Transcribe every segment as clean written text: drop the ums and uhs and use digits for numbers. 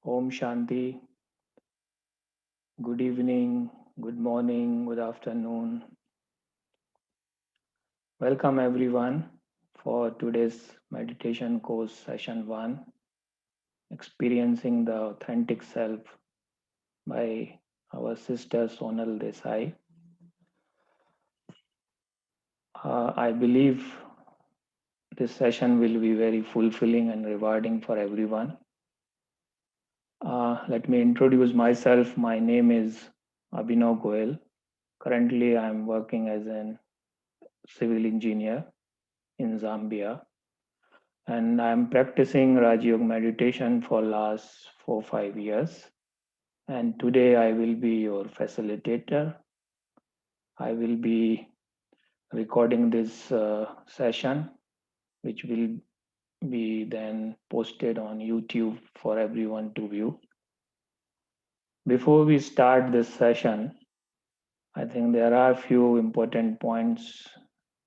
Om Shanti. Good evening, good morning, good afternoon. Welcome everyone for today's meditation course session 1, Experiencing the Authentic Self by our sister Sonal Desai. I believe this session will be very fulfilling and rewarding for everyone. Let me introduce myself. My name is Abhinav Goel. Currently, I'm working as a civil engineer in Zambia, and I'm practicing Raj Yoga meditation for last 4-5 years. And today I will be your facilitator. I will be recording this session, which will be then posted on YouTube for everyone to view. Before we start this session, I think there are a few important points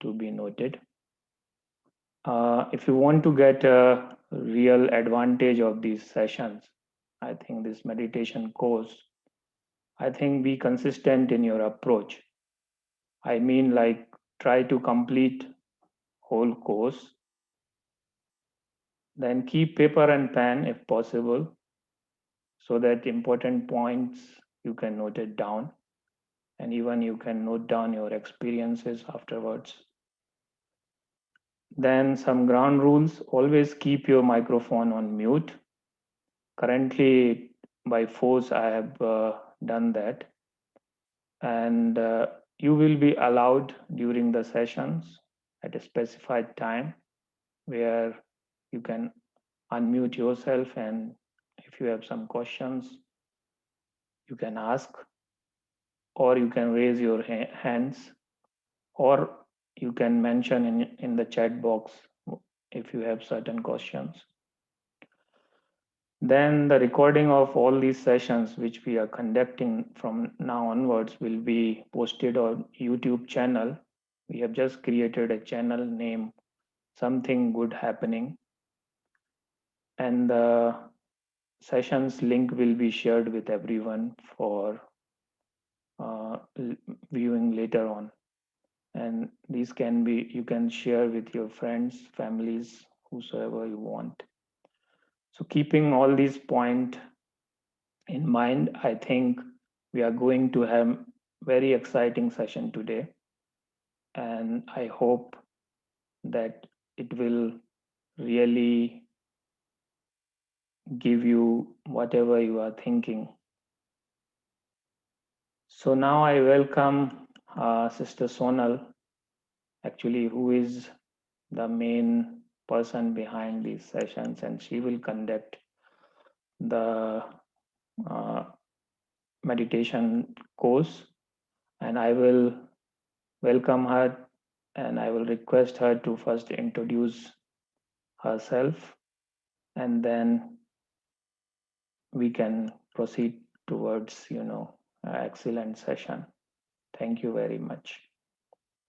to be noted. If you want to get a real advantage of these sessions, I think this meditation course, I think be consistent in your approach. I mean, like, try to complete whole course, then keep paper and pen if possible, so that important points you can note it down, and even you can note down your experiences afterwards. Then some ground rules: always keep your microphone on mute. Currently, by force, I have done that. And you will be allowed during the sessions at a specified time where you can unmute yourself, and if you have some questions, you can ask, or you can raise your hands, or you can mention in the chat box if you have certain questions. Then the recording of all these sessions which we are conducting from now onwards will be posted on YouTube channel. We have just created a channel named Something Good Happening, and the sessions link will be shared with everyone for viewing later on. And these can be, you can share with your friends, families, whosoever you want. So keeping all these points in mind, I think we are going to have very exciting session today, and I hope that it will really give you whatever you are thinking. So now I welcome Sister Sonal, actually, who is the main person behind these sessions, and she will conduct the uh, meditation course, and I will welcome her, and I will request her to first introduce herself, and then we can proceed towards, excellent session. Thank you very much,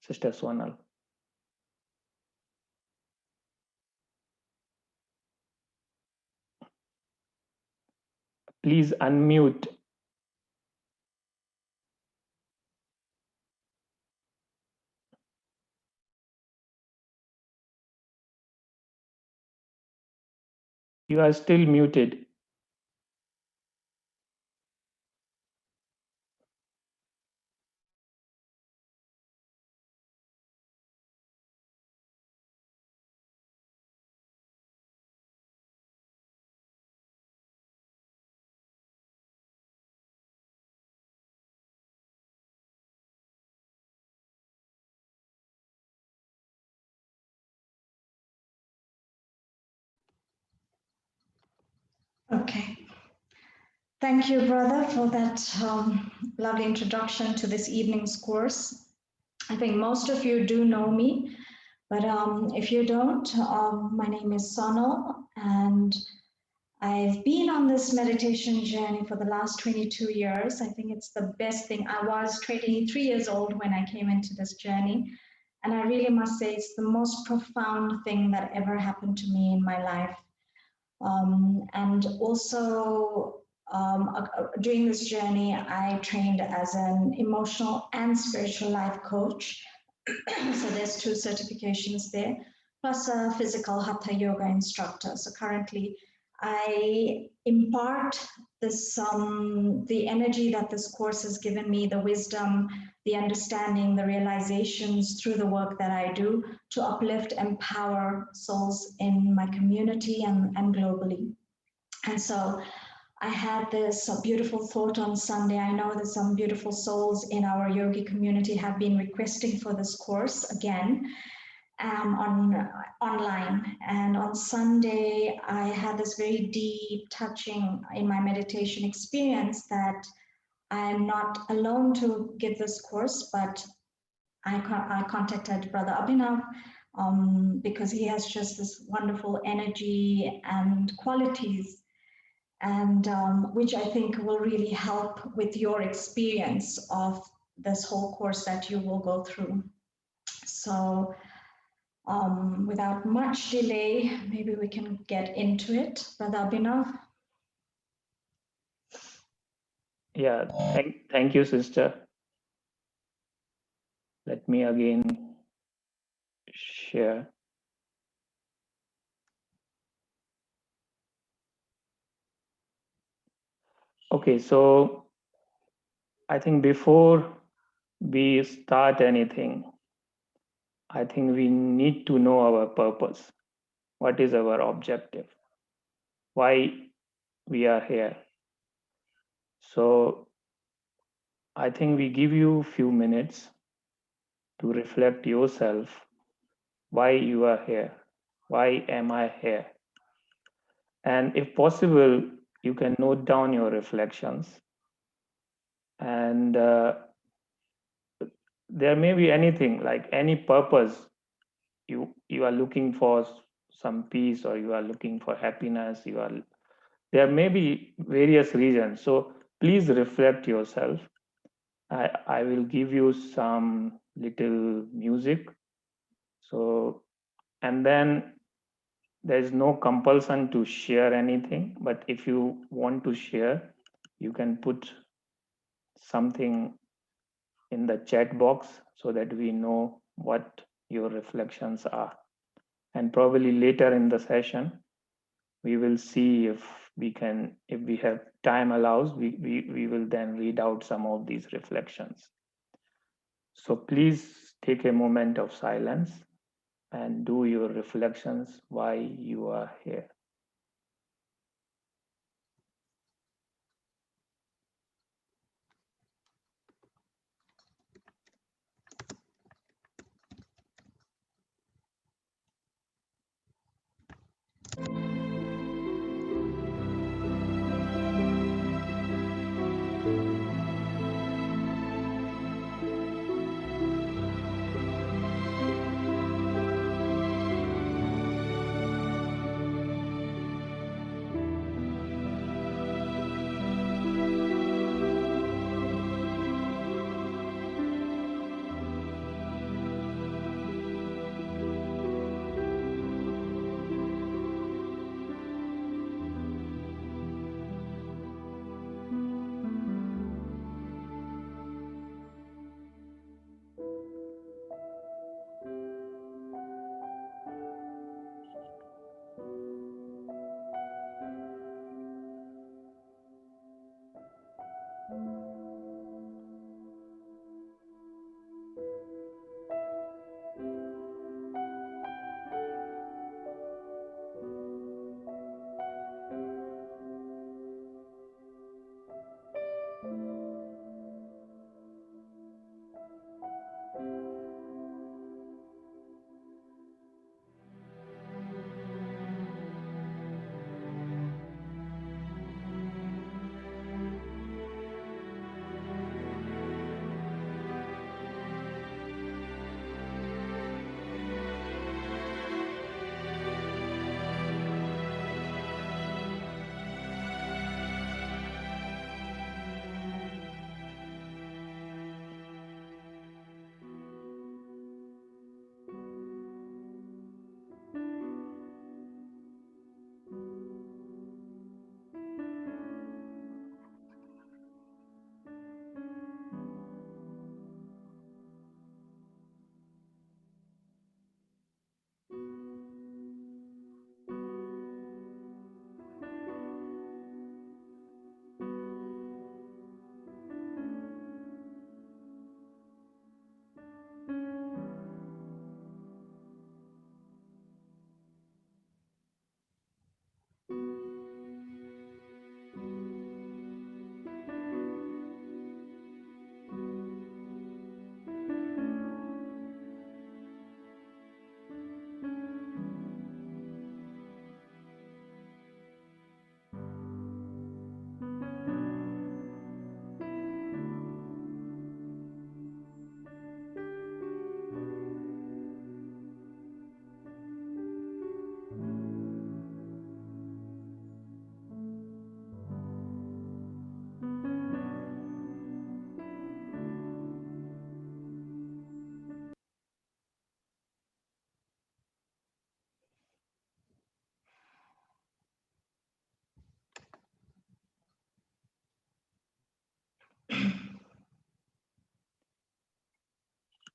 Sister Sonal. Please unmute. You are still muted. Okay. Thank you, brother, for that lovely introduction to this evening's course. I think most of you do know me, but if you don't, my name is Sonal, and I've been on this meditation journey for the last 22 years. I think it's the best thing. I was 23 years old when I came into this journey, and I really must say it's the most profound thing that ever happened to me in my life. And also, during this journey, I trained as an emotional and spiritual life coach. So there's 2 certifications there, plus a physical hatha yoga instructor. So currently, I impart this the energy that this course has given me, the wisdom, the understanding, the realizations through the work that I do to uplift, empower souls in my community and globally. And so I had this beautiful thought on Sunday. I know that some beautiful souls in our yogi community have been requesting for this course again online. And on Sunday, I had this very deep touching in my meditation experience that I'm not alone to give this course, but I contacted Brother Abhinav because he has just this wonderful energy and qualities, and which I think will really help with your experience of this whole course that you will go through. So without much delay, maybe we can get into it. Brother Abhinav. Yeah, thank you, sister. Let me again share. Okay, so I think before we start anything, I think we need to know our purpose. What is our objective? Why we are here? So I think we give you a few minutes to reflect yourself why you are here. Why am I here? And if possible, you can note down your reflections. And there may be anything, like any purpose. You are looking for some peace, or you are looking for happiness. There may be various reasons. So please reflect yourself. I will give you some little music. So, and then there's no compulsion to share anything, but if you want to share, you can put something in the chat box so that we know what your reflections are. And probably later in the session, we will see if we have time allows, we will then read out some of these reflections. So please take a moment of silence and do your reflections why you are here.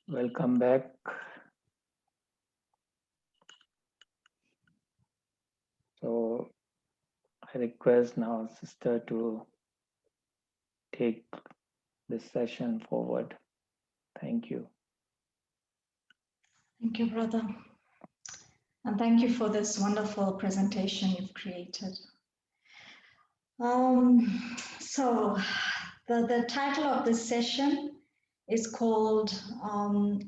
Welcome back. So I request now sister to take this session forward. Thank you. Thank you, brother. And thank you for this wonderful presentation you've created. So the title of this session is called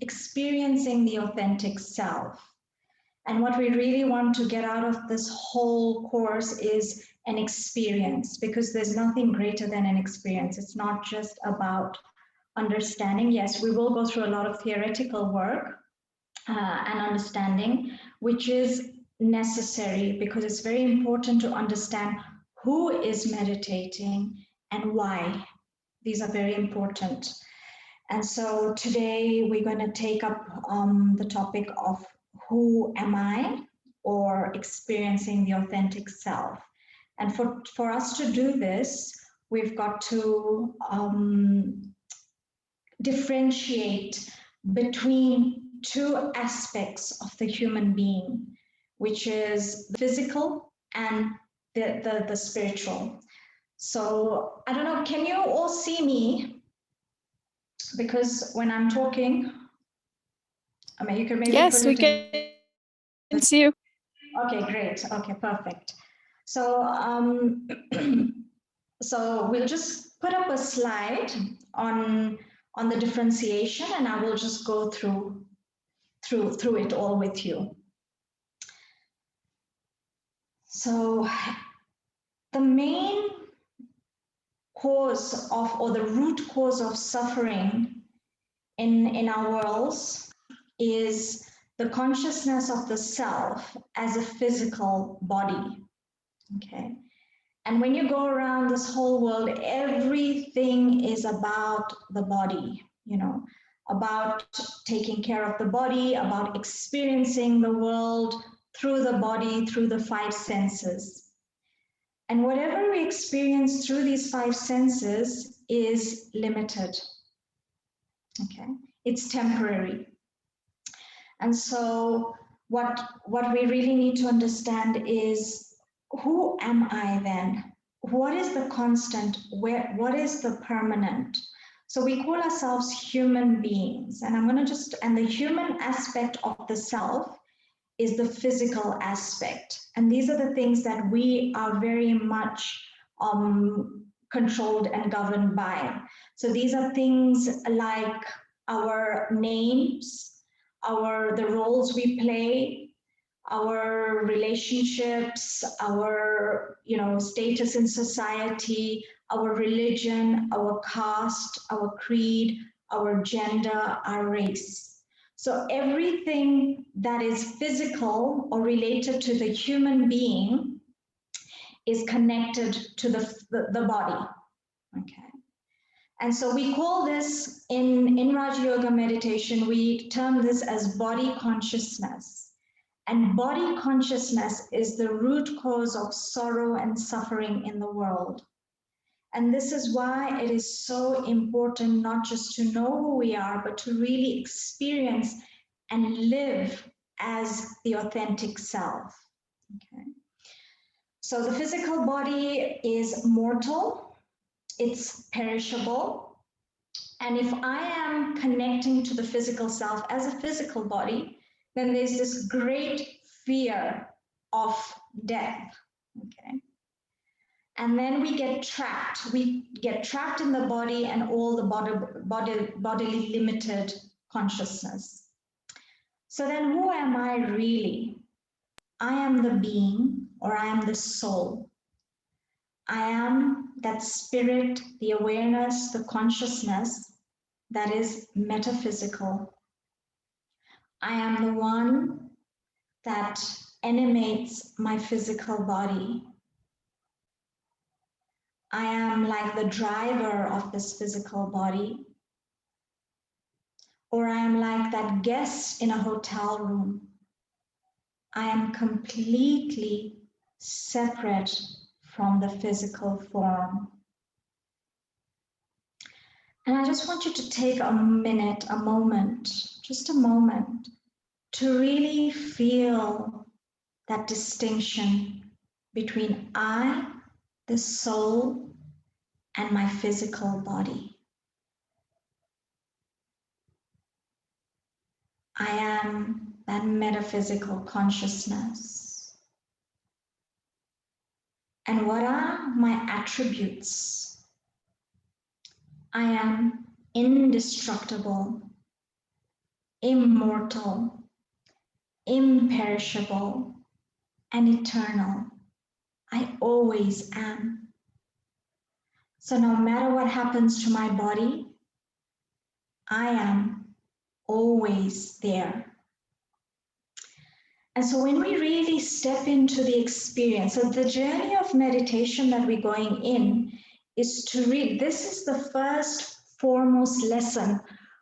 Experiencing the Authentic Self. And what we really want to get out of this whole course is an experience, because there's nothing greater than an experience. It's not just about understanding. Yes, we will go through a lot of theoretical work and understanding, which is necessary because it's very important to understand who is meditating and why. These are very important. And so today we're going to take up the topic of who am I, or experiencing the authentic self. And for us to do this, we've got to differentiate between two aspects of the human being, which is the physical and the spiritual. So I don't know, can you all see me? Because when I'm talking, I mean, you can maybe Yes, put it we can see you. Okay, great. Okay, perfect. So, so we'll just put up a slide on the differentiation, and I will just go through it all with you. So, the main cause of, or the root cause of suffering in our worlds is the consciousness of the self as a physical body. Okay. And when you go around this whole world, everything is about the body, you know, about taking care of the body, about experiencing the world through the body, through the five senses. And whatever we experience through these five senses is limited. Okay, it's temporary. And so what we really need to understand is, who am I then? What is the constant? What is the permanent? So we call ourselves human beings, and I'm going to just, and the human aspect of the self is the physical aspect. And these are the things that we are very much controlled and governed by. So these are things like our names, the roles we play, our relationships, our status in society, our religion, our caste, our creed, our gender, our race. So everything that is physical or related to the human being is connected to the body. Okay. And so we call this, in Raja Yoga meditation, we term this as body consciousness. And body consciousness is the root cause of sorrow and suffering in the world. And this is why it is so important not just to know who we are, but to really experience and live as the authentic self. Okay. So the physical body is mortal, it's perishable. And if I am connecting to the physical self as a physical body, then there's this great fear of death. Okay. And then we get trapped. We get trapped in the body and all the bodily limited consciousness. So then who am I really? I am the being, or I am the soul. I am that spirit, the awareness, the consciousness that is metaphysical. I am the one that animates my physical body. I am like the driver of this physical body. Or I am like that guest in a hotel room. I am completely separate from the physical form. And I just want you to take a minute, a moment, just a moment, to really feel that distinction between I, the soul, and my physical body. I am that metaphysical consciousness. And what are my attributes? I am indestructible, immortal, imperishable, and eternal. I always am. So no matter what happens to my body, I am always there. And so when we really step into the experience, so the journey of meditation that we're going in is to read, this is the first foremost lesson,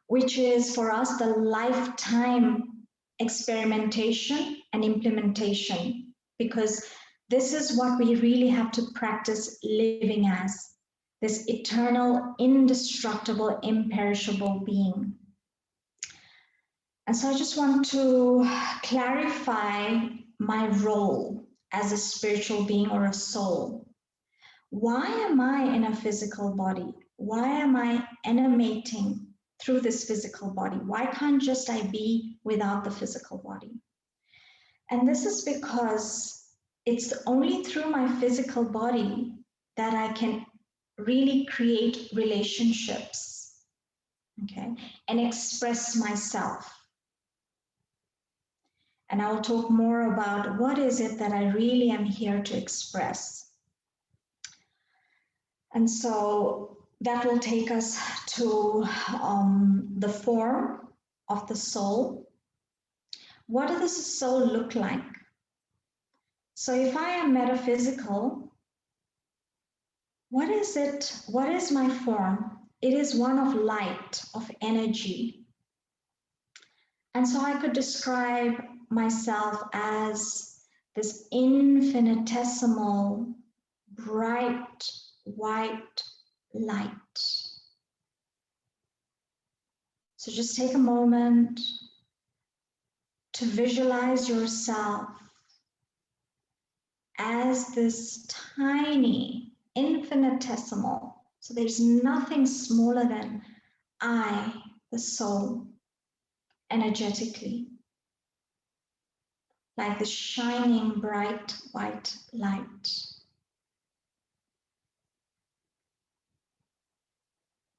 which is for us the lifetime experimentation and implementation, because this is what we really have to practice living as, this eternal, indestructible, imperishable being. And so I just want to clarify my role as a spiritual being or a soul. Why am I in a physical body? Why am I animating through this physical body? Why can't just I be without the physical body? And this is because it's only through my physical body that I can really create relationships, okay, and express myself. And I will talk more about what is it that I really am here to express. And so that will take us to the form of the soul. What does the soul look like? So if I am metaphysical, what is it? What is my form? It is one of light, of energy. And so I could describe myself as this infinitesimal, bright, white light. So just take a moment to visualize yourself as this tiny, infinitesimal. So there's nothing smaller than I, the soul, energetically. Like the shining bright white light.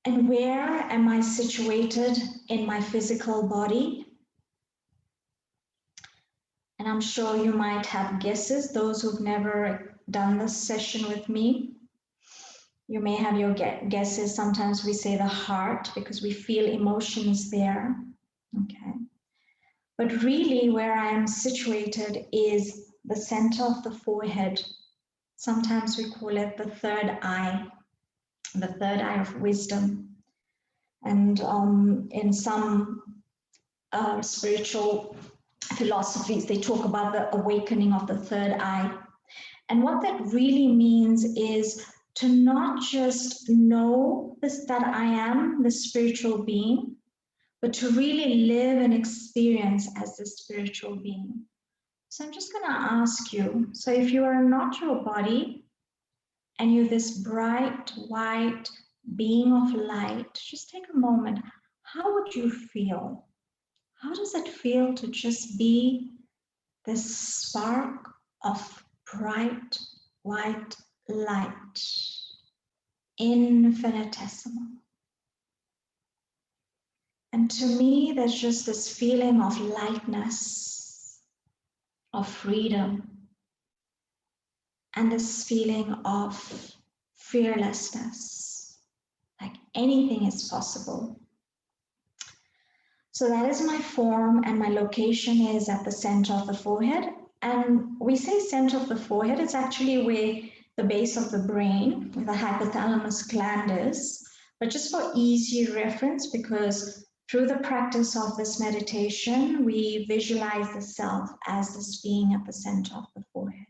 And where am I situated in my physical body? And I'm sure you might have guesses, those who've never done this session with me. You may have your guesses. Sometimes we say the heart because we feel emotions there. Okay. But really where I am situated is the center of the forehead. Sometimes we call it the third eye of wisdom. And in some spiritual philosophies, they talk about the awakening of the third eye. And what that really means is to not just know that I am the spiritual being, but to really live and experience as the spiritual being. So I'm just going to ask you, so if you are not your body and you're this bright, white being of light, just take a moment. How would you feel? How does it feel to just be this spark of bright, white light, infinitesimal? And to me, there's just this feeling of lightness, of freedom, and this feeling of fearlessness, like anything is possible. So that is my form, and my location is at the center of the forehead. And we say center of the forehead, it's actually where the base of the brain, where the hypothalamus gland is. But just for easy reference, because through the practice of this meditation, we visualize the self as this being at the center of the forehead.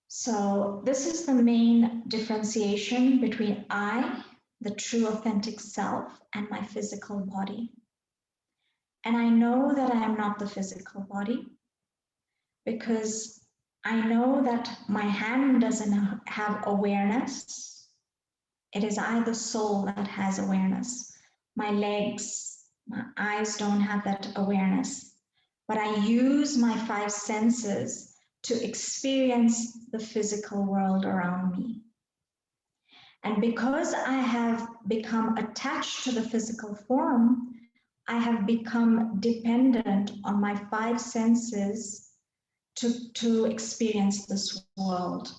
So this is the main clean differentiation between I, the true authentic self, and my physical body. And I know that I am not the physical body because I know that my hand doesn't have awareness. It is I, the soul, that has awareness. My legs, my eyes don't have that awareness. But I use my five senses to experience the physical world around me. And because I have become attached to the physical form, I have become dependent on my five senses to experience this world.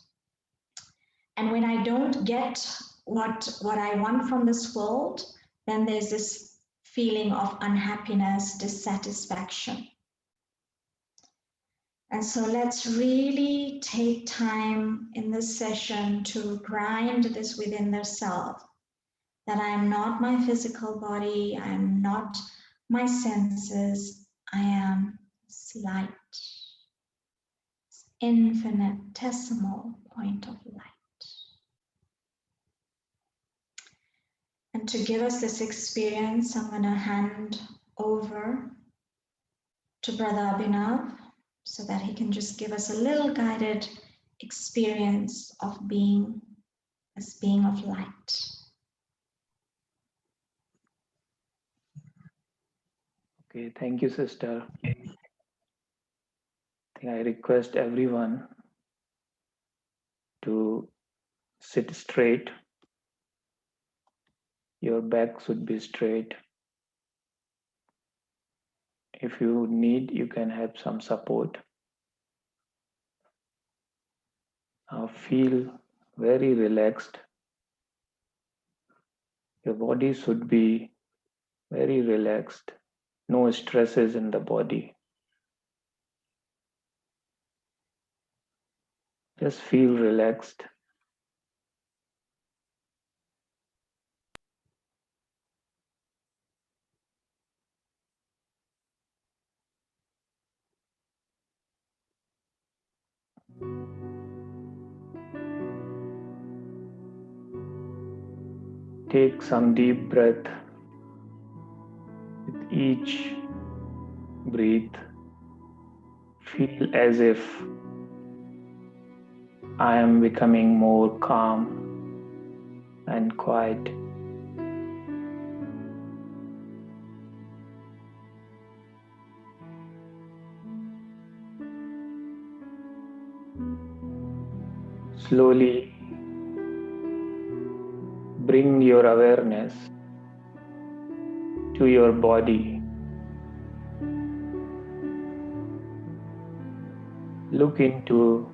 And when I don't get what I want from this world, then there's this feeling of unhappiness, dissatisfaction. And so let's really take time in this session to grind this within the self, that I am not my physical body, I am not my senses, I am light, infinitesimal point of light. And to give us this experience, I'm going to hand over to Brother Abhinav so that he can just give us a little guided experience of being as being of light. Okay, thank you, sister. I request everyone to sit straight. Your back should be straight. If you need, you can have some support. Now feel very relaxed. Your body should be very relaxed. No stresses in the body. Just feel relaxed. Take some deep breath. With each breath, feel as if I am becoming more calm and quiet. Slowly bring your awareness to your body. Look into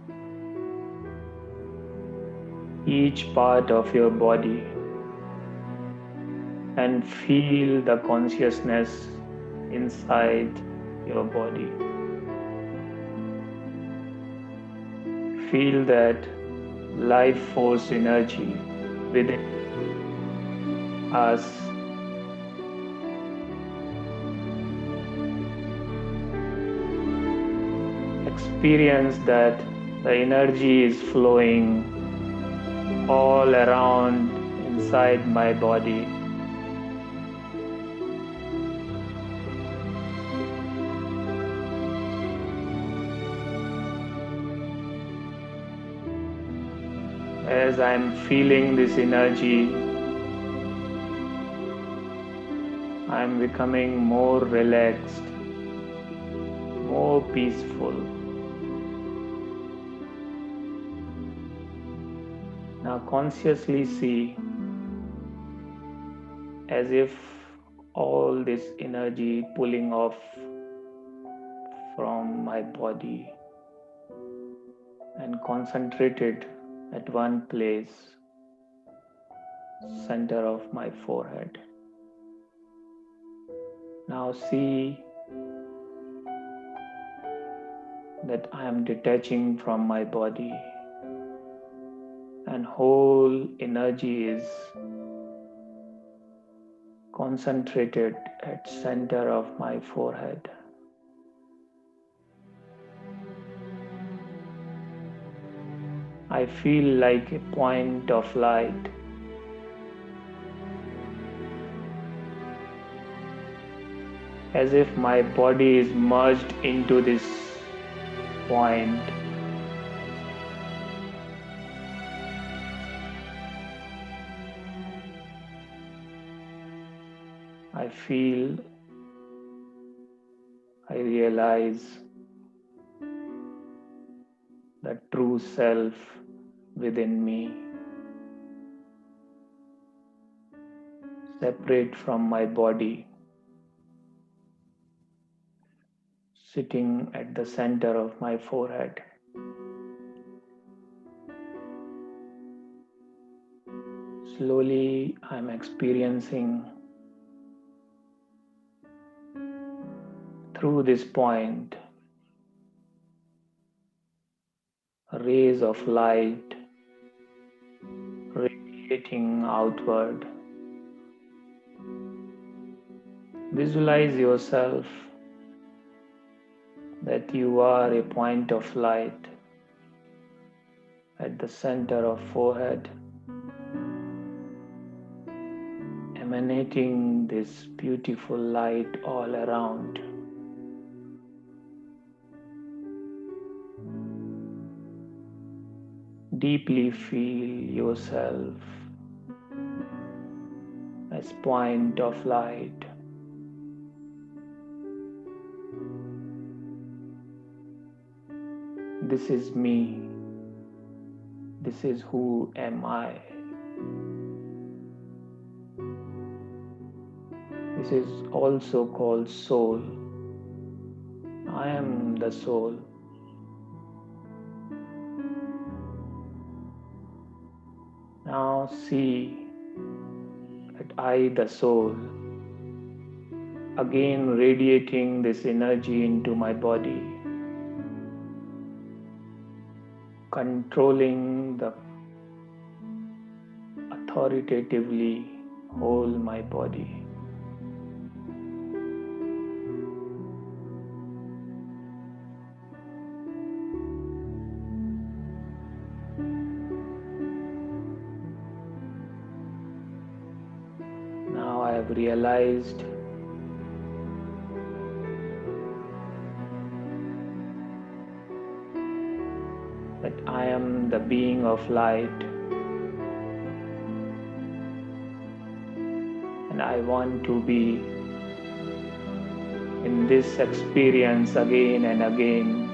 each part of your body and feel the consciousness inside your body. Feel that life force energy within us. Experience that the energy is flowing all around inside my body. As I'm feeling this energy, I'm becoming more relaxed, more peaceful. Now consciously see as if all this energy pulling off from my body and concentrated at one place, center of my forehead. Now see that I am detaching from my body and whole energy is concentrated at center of my forehead. I feel like a point of light. As if my body is merged into this point. I feel, I realize the true self within me, separate from my body, sitting at the center of my forehead. Slowly, I'm experiencing through this point rays of light radiating outward. Visualize yourself that you are a point of light at the center of forehead, emanating this beautiful light all around. Deeply feel yourself as point of light. This is me. This is who am I. This is also called soul. I am the soul. Now see that I, the soul, again radiating this energy into my body, controlling the authoritatively whole my body. Now I have realized that I am the being of light, and I want to be in this experience again and again.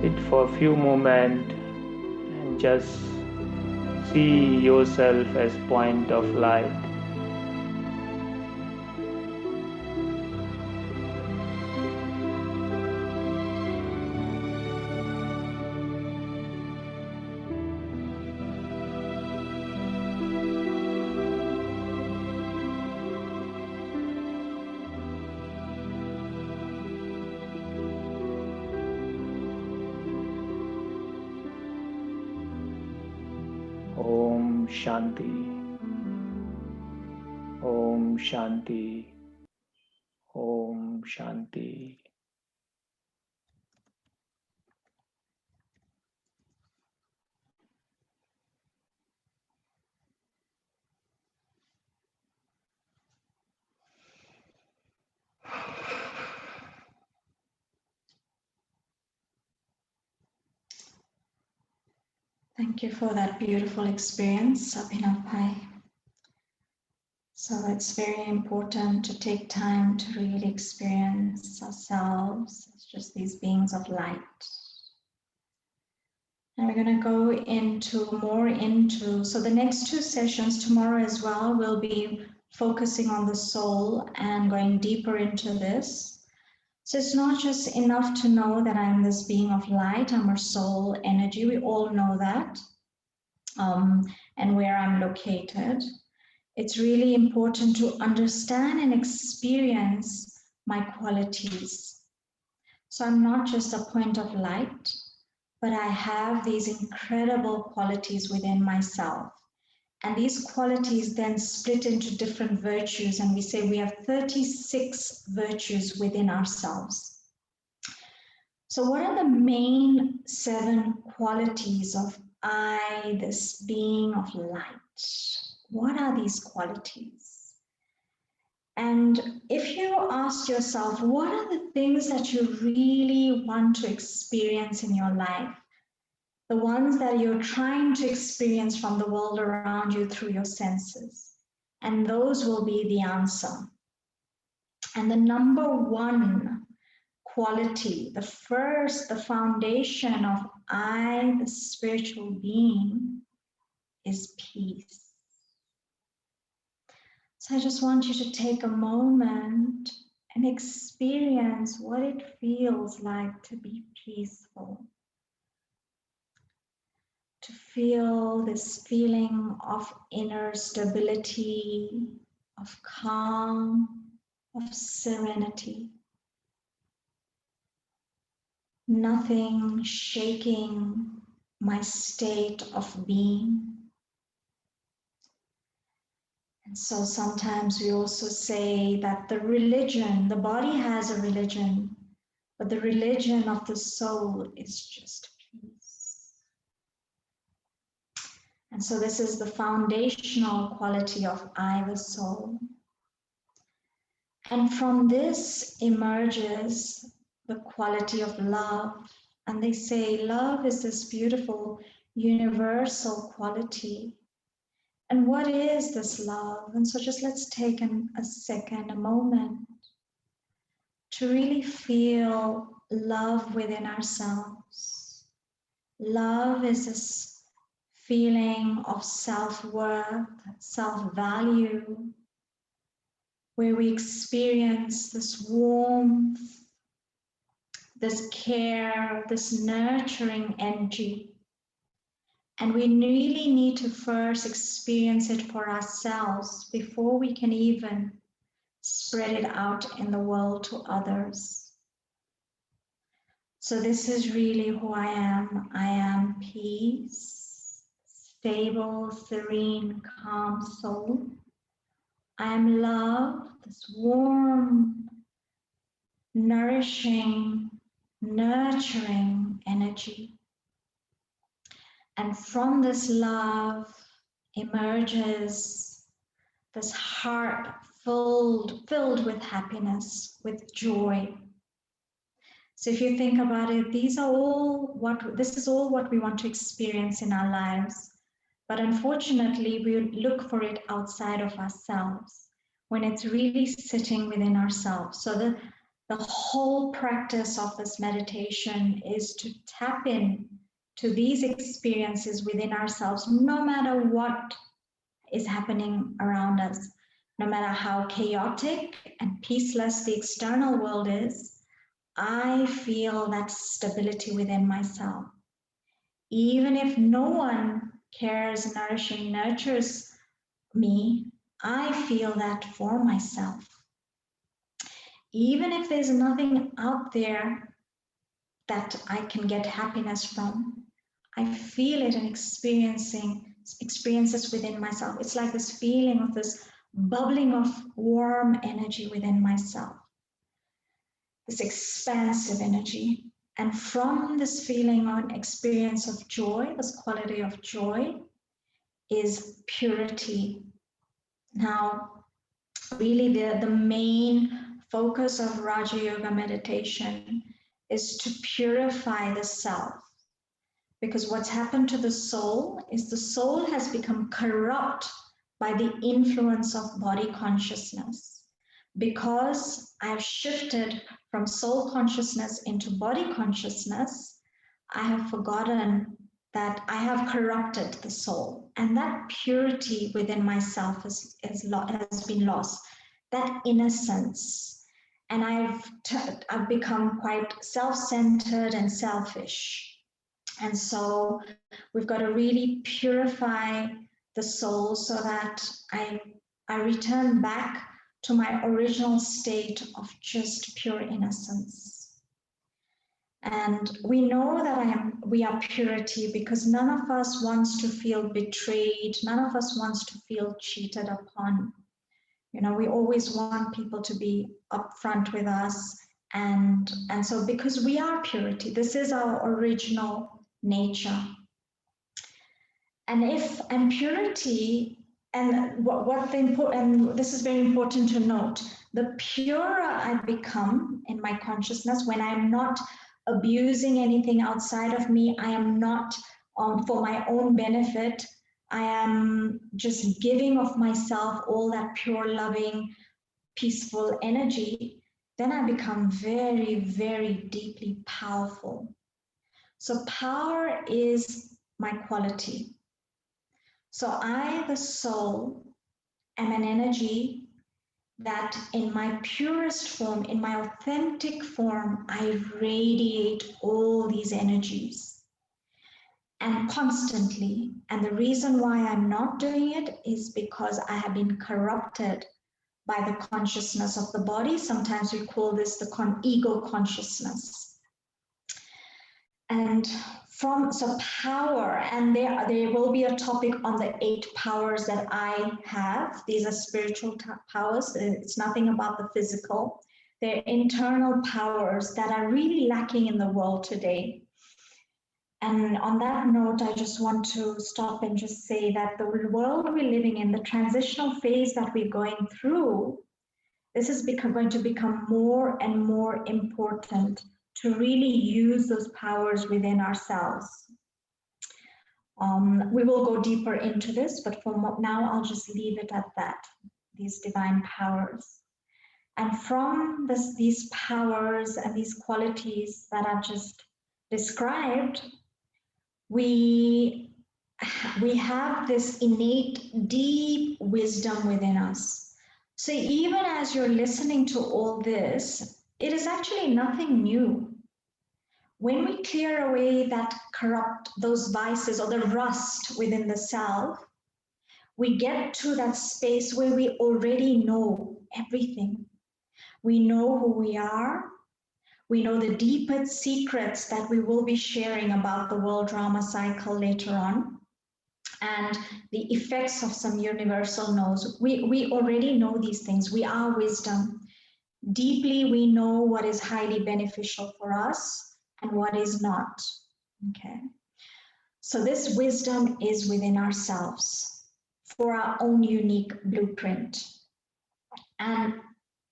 Sit for a few moments and just see yourself as point of light. Om Shanti. Om Shanti. Om Shanti. Thank you for that beautiful experience, Abhinavbhai. So it's very important to take time to really experience ourselves as just these beings of light. And we're going to go more into, so the next two sessions tomorrow as well will be focusing on the soul and going deeper into this. So it's not just enough to know that I'm this being of light, I'm a soul energy, we all know that, and where I'm located. It's really important to understand and experience my qualities. So I'm not just a point of light, but I have these incredible qualities within myself. And these qualities then split into different virtues, and we say we have 36 virtues within ourselves. So what are the main 7 qualities of I, this being of light? What are these qualities? And if you ask yourself, what are the things that you really want to experience in your life? The ones that you're trying to experience from the world around you through your senses. And those will be the answer. And the number 1 quality, the foundation of I, the spiritual being, is peace. So I just want you to take a moment and experience what it feels like to be peaceful. To feel this feeling of inner stability, of calm, of serenity. Nothing shaking my state of being. And so sometimes we also say that the body has a religion, but the religion of the soul is just peace. And so this is the foundational quality of I, the soul. And from this emerges the quality of love. And they say love is this beautiful universal quality. And what is this love? And so just let's take a second, a moment to really feel love within ourselves. Love is this feeling of self-worth, self-value, where we experience this warmth, this care, this nurturing energy. And we really need to first experience it for ourselves before we can even spread it out in the world to others. So this is really who I am. I am peace, stable, serene, calm soul. I am love, this warm, nourishing, nurturing energy. And from this love emerges this heart filled with happiness, with joy. So if you think about it, this is all what we want to experience in our lives. But unfortunately, we look for it outside of ourselves when it's really sitting within ourselves. So the whole practice of this meditation is to tap in to these experiences within ourselves, no matter what is happening around us, no matter how chaotic and peaceless the external world is. I feel that stability within myself. Even if no one cares, nurtures me, I feel that for myself. Even if there's nothing out there that I can get happiness from, I feel it and experiences within myself. It's like this feeling of this bubbling of warm energy within myself. This expansive energy. And from this feeling or experience of joy, this quality of joy, is purity. Now, really the main focus of Raja Yoga meditation is to purify the self. Because what's happened to the soul is the soul has become corrupt by the influence of body consciousness. Because I've shifted from soul consciousness into body consciousness, I have forgotten that I have corrupted the soul. And that purity within myself has been lost, that innocence. And I've become quite self-centered and selfish. And so we've got to really purify the soul so that I return back to my original state of just pure innocence. And we know that we are purity because none of us wants to feel betrayed. None of us wants to feel cheated upon. You know, we always want people to be upfront with us. And so because we are purity, this is our original nature. And purity, and and this is very important to note, the purer I become in my consciousness when I'm not abusing anything outside of me, I am not for my own benefit, I am just giving of myself all that pure, loving, peaceful energy, then I become very, very deeply powerful. So power is my quality. So I, the soul, am an energy that in my purest form, in my authentic form, I radiate all these energies and constantly. And the reason why I'm not doing it is because I have been corrupted by the consciousness of the body. Sometimes we call this the ego consciousness. And so power, and there will be a topic on the 8 powers that I have. These are spiritual powers. It's nothing about the physical. They're internal powers that are really lacking in the world today. And on that note, I just want to stop and just say that the world we're living in, the transitional phase that we're going through, this is going to become more and more important to really use those powers within ourselves. We will go deeper into this, but for now, I'll just leave it at that, these divine powers. And from these powers and these qualities that I've just described, we have this innate, deep wisdom within us. So even as you're listening to all this, it is actually nothing new. When we clear away that corrupt, those vices or the rust within the self, we get to that space where we already know everything. We know who we are. We know the deepest secrets that we will be sharing about the world drama cycle later on, and the effects of some universal knows. We already know these things. We are wisdom. Deeply, we know what is highly beneficial for us and what is not. Okay. So this wisdom is within ourselves for our own unique blueprint. And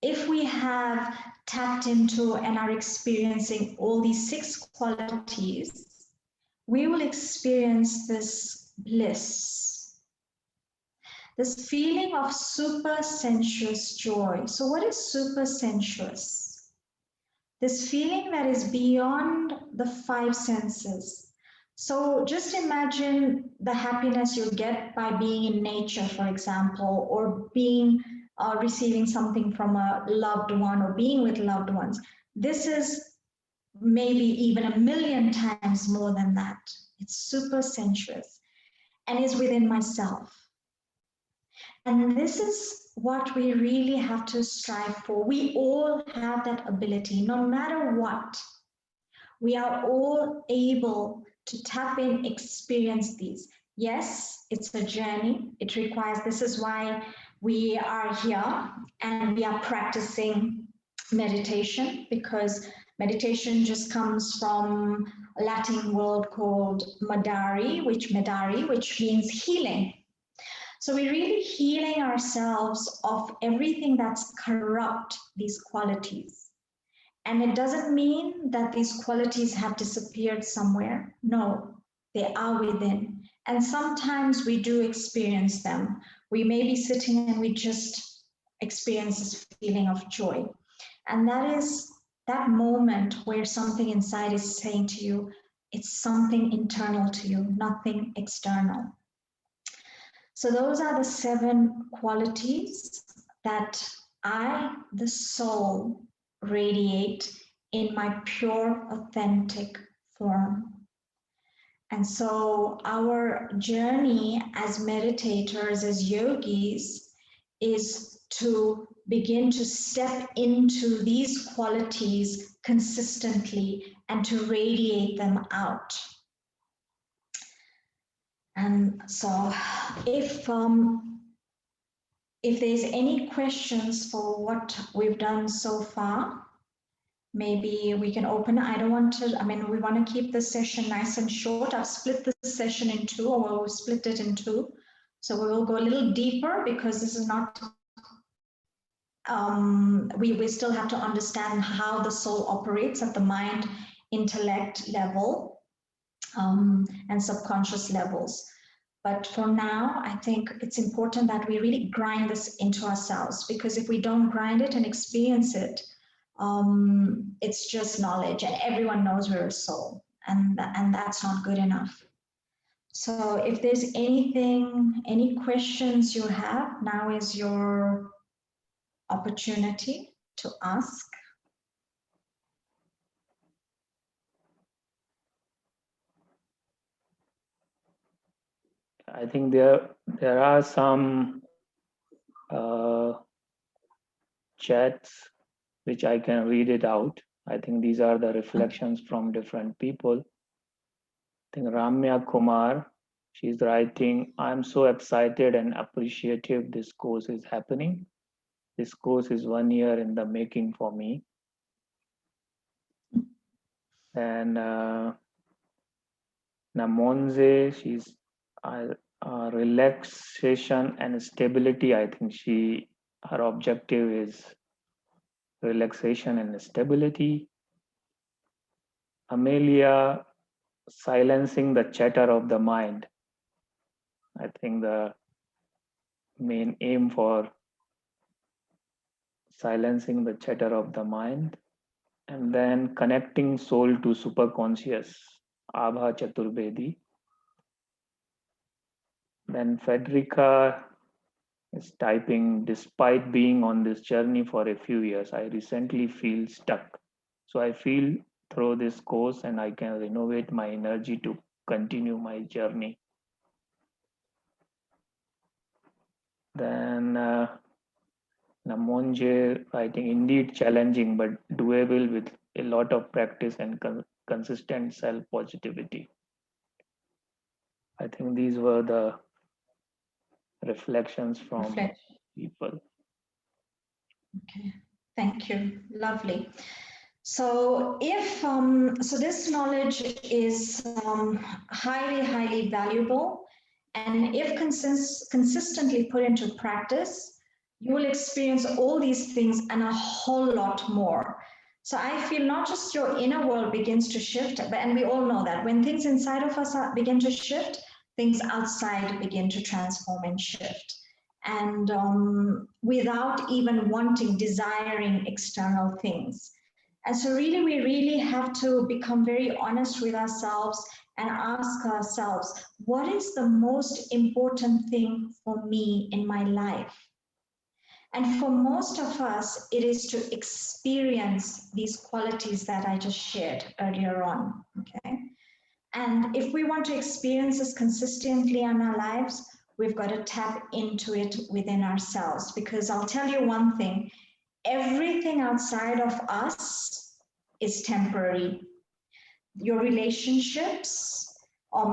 if we have tapped into and are experiencing all these 6 qualities, we will experience this bliss, this feeling of super sensuous joy. So what is super sensuous? This feeling that is beyond the 5 senses. So just imagine the happiness you get by being in nature, for example, or being receiving something from a loved one or being with loved ones. This is maybe even 1,000,000 times more than that. It's super sensuous and is within myself. And this is what we really have to strive for. We all have that ability, no matter what. We are all able to tap in, experience these. Yes, it's a journey. It requires, this is why we are here and we are practicing meditation, because meditation just comes from a Latin word called medari, which means healing. So we're really healing ourselves of everything that's corrupt, these qualities. And it doesn't mean that these qualities have disappeared somewhere. No, they are within. And sometimes we do experience them. We may be sitting and we just experience this feeling of joy. And that is that moment where something inside is saying to you, it's something internal to you, nothing external. So those are the 7 qualities that I, the soul, radiate in my pure, authentic form. And so our journey as meditators, as yogis, is to begin to step into these qualities consistently and to radiate them out. And so if there's any questions for what we've done so far, maybe we can open. I don't want to, we want to keep the session nice and short. I've split the session in two, or we'll split it in two. So we will go a little deeper because this is not, we still have to understand how the soul operates at the mind, intellect level, and subconscious levels. But for now, I think it's important that we really grind this into ourselves, because if we don't grind it and experience it, it's just knowledge, and everyone knows we're a soul, and that's not good enough. So if there's any questions you have, now is your opportunity to ask. I think there are some chats which I can read it out. I think these are the reflections from different people. I think Ramya Kumar, she's writing, I'm so excited and appreciative this course is happening. This course is 1 year in the making for me. And Namonze, she's relaxation and stability. I think her objective is relaxation and stability. Amelia, silencing the chatter of the mind. I think the main aim for silencing the chatter of the mind. And then connecting soul to superconscious, Abha Chaturvedi. Then Federica is typing, despite being on this journey for a few years, I recently feel stuck. So I feel through this course and I can renovate my energy to continue my journey. Then Namonje writing, indeed challenging but doable with a lot of practice and consistent self-positivity. I think these were the reflections from people. Okay, thank you. Lovely. So if so this knowledge is highly valuable, and if consistently put into practice, you will experience all these things and a whole lot more. So I feel not just your inner world begins to shift, and we all know that when things inside of us begin to shift, things outside begin to transform and shift. And without even wanting, desiring external things. And so really, we really have to become very honest with ourselves and ask ourselves, what is the most important thing for me in my life? And for most of us, it is to experience these qualities that I just shared earlier on, okay? And if we want to experience this consistently in our lives, we've got to tap into it within ourselves, because I'll tell you one thing, everything outside of us is temporary. Your relationships,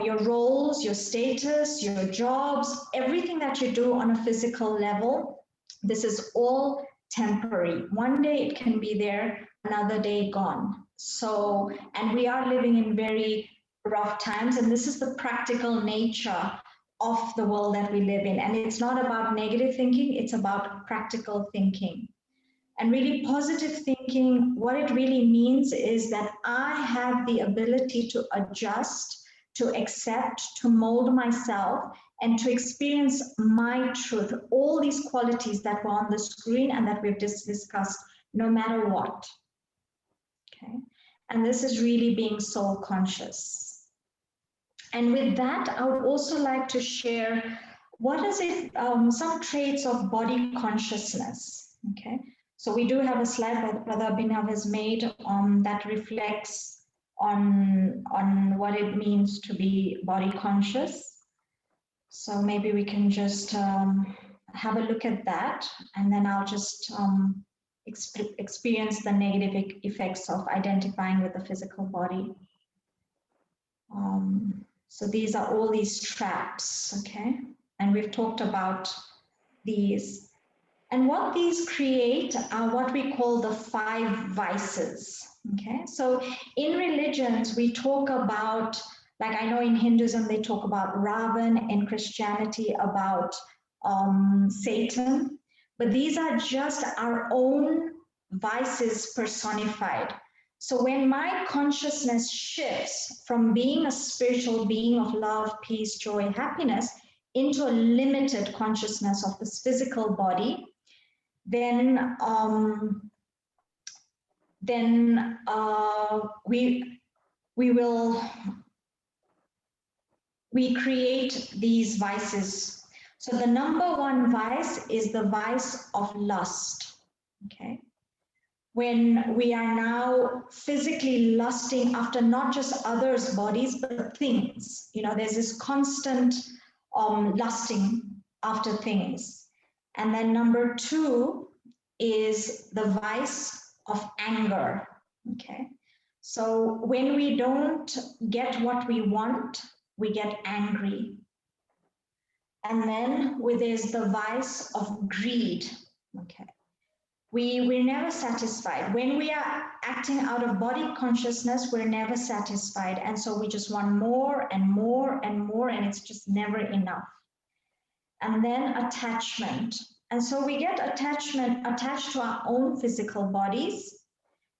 your roles, your status, your jobs, everything that you do on a physical level, this is all temporary. One day it can be there, another day gone. So, and we are living in very rough times, and this is the practical nature of the world that we live in. And it's not about negative thinking, it's about practical thinking. And really positive thinking, what it really means is that I have the ability to adjust, to accept, to mold myself, and to experience my truth, all these qualities that were on the screen and that we've just discussed, no matter what. Okay, and this is really being soul conscious. And with that, I would also like to share what is it, some traits of body consciousness. Okay, so we do have a slide that Brother Abhinav has made that reflects on what it means to be body conscious. So maybe we can just have a look at that, and then I'll just experience the negative effects of identifying with the physical body. So these are all these traps, okay? And we've talked about these. And what these create are what we call the 5 vices, okay? So in religions, we talk about, like I know in Hinduism, they talk about Ravan, in Christianity about Satan, but these are just our own vices personified. So when my consciousness shifts from being a spiritual being of love, peace, joy, happiness, into a limited consciousness of this physical body, then we create these vices. So the number 1 vice is the vice of lust, okay? When we are now physically lusting after not just others' bodies, but things. You know, there's this constant lusting after things. And then number 2 is the vice of anger, okay? So when we don't get what we want, we get angry. And then there's the vice of greed, okay? We're never satisfied. When we are acting out of body consciousness, we're never satisfied. And so we just want more and more and more, and it's just never enough. And then attachment. And so we get attachment attached to our own physical bodies,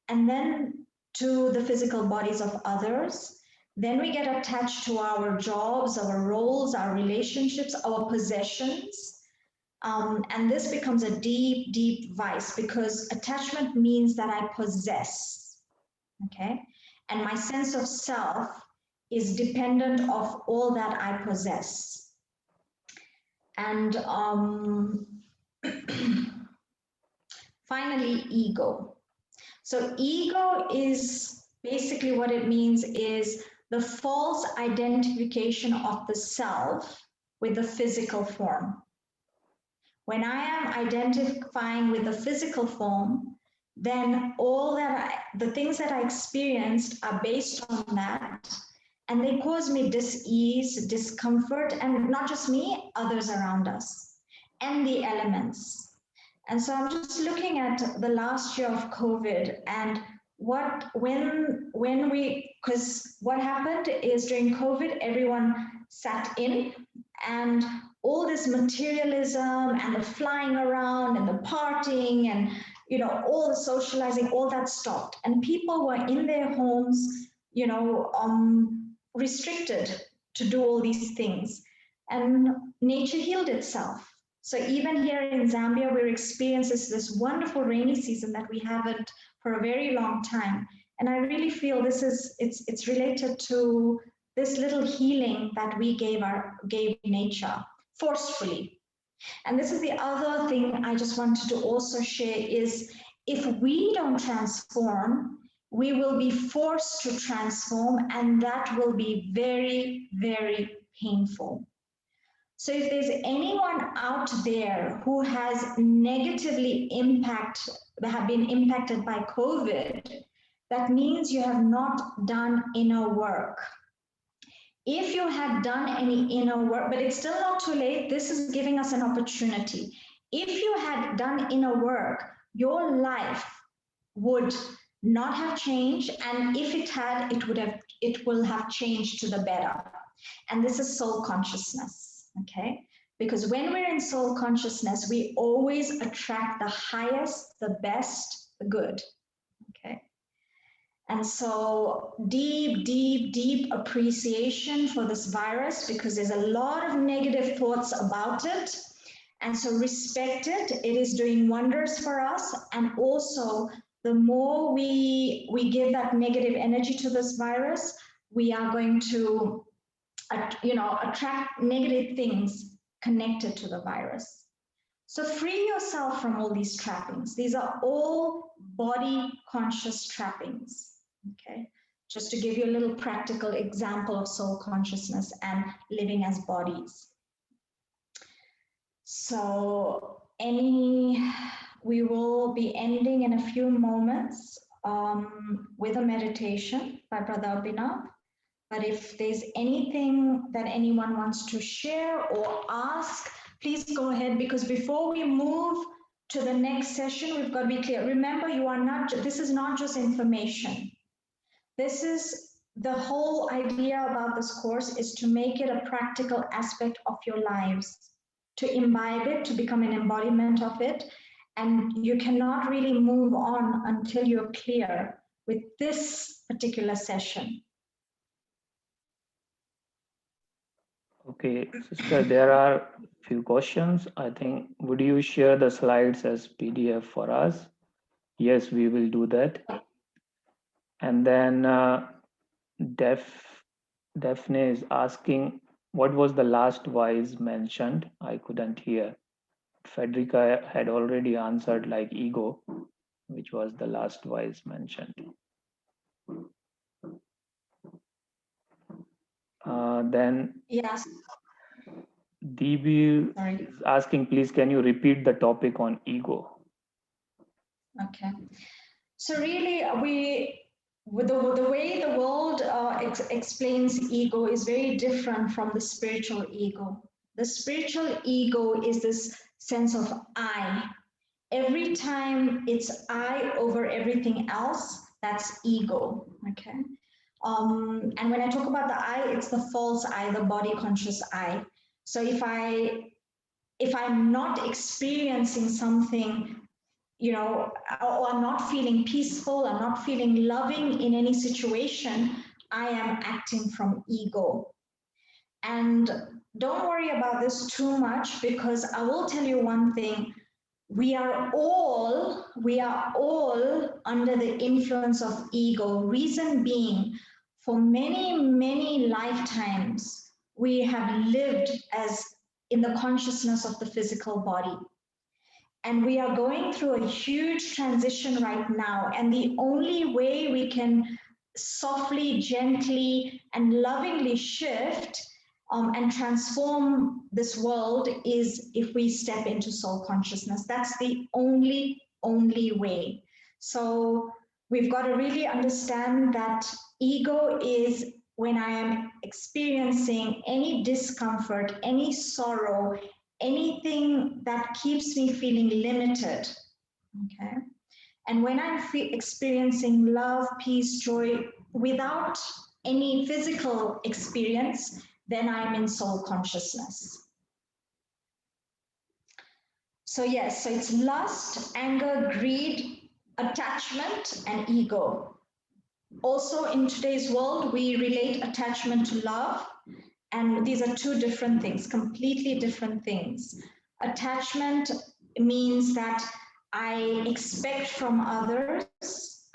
and then to the physical bodies of others. Then we get attached to our jobs, our roles, our relationships, our possessions. And this becomes a deep, deep vice, because attachment means that I possess, okay? And my sense of self is dependent of all that I possess. And finally, ego. So ego is basically, what it means is the false identification of the self with the physical form. When I am identifying with the physical form, then the things that I experienced are based on that, and they cause me dis-ease, discomfort, and not just me, others around us, and the elements. And so I'm just looking at the last year of COVID, and because what happened is during COVID, everyone sat in, and all this materialism and the flying around and the partying and, you know, all the socializing, all that stopped. And people were in their homes, you know, restricted to do all these things. And nature healed itself. So even here in Zambia, we're experiencing this wonderful rainy season that we haven't for a very long time. And I really feel it's related to this little healing that we gave nature forcefully. And this is the other thing I just wanted to also share is, if we don't transform, we will be forced to transform, and that will be very, very painful. So if there's anyone out there who has have been impacted by COVID, that means you have not done inner work. If you had done any inner work, but it's still not too late, this is giving us an opportunity. If you had done inner work, your life would not have changed, and if it had, it will have changed to the better. And this is soul consciousness, okay? Because when we're in soul consciousness, we always attract the highest, the best, the good, okay? And so deep, deep, deep appreciation for this virus, because there's a lot of negative thoughts about it. And so respect it. It is doing wonders for us. And also, the more we give that negative energy to this virus, we are going to, attract negative things connected to the virus. So free yourself from all these trappings. These are all body conscious trappings. Okay, just to give you a little practical example of soul consciousness and living as bodies. So any we will be ending in a few moments with a meditation by Brother Abhinav. But if there's anything that anyone wants to share or ask, please go ahead, because before we move to the next session, we've got to be clear. Remember, this is not just information. This is the whole idea about this course, is to make it a practical aspect of your lives, to imbibe it, to become an embodiment of it. And you cannot really move on until you're clear with this particular session. Okay, sister, there are a few questions. I think, would you share the slides as PDF for us? Yes, we will do that. And then Daphne is asking, what was the last vice mentioned? I couldn't hear. Federica had already answered, like ego, which was the last vice mentioned. Then Yes. DB is asking, please, can you repeat the topic on ego? Okay. So really, the way the world explains ego is very different from the spiritual ego. The spiritual ego is this sense of I. Every time it's I over everything else, that's ego. Okay. And when I talk about the I, it's the false I, the body conscious I. So if I'm not experiencing something, or I'm not feeling peaceful, I'm not feeling loving in any situation, I am acting from ego. And don't worry about this too much, because I will tell you one thing. We are all under the influence of ego. Reason being, for many, many lifetimes, we have lived as in the consciousness of the physical body. And we are going through a huge transition right now. And the only way we can softly, gently, and lovingly shift and transform this world is if we step into soul consciousness. That's the only way. So we've got to really understand that ego is when I am experiencing any discomfort, any sorrow, anything that keeps me feeling limited, okay? And when I'm experiencing love, peace, joy, without any physical experience, then I'm in soul consciousness. So yes, so it's lust, anger, greed, attachment, and ego. Also in today's world, we relate attachment to love, and these are two different things, completely different things. Attachment means that I expect from others,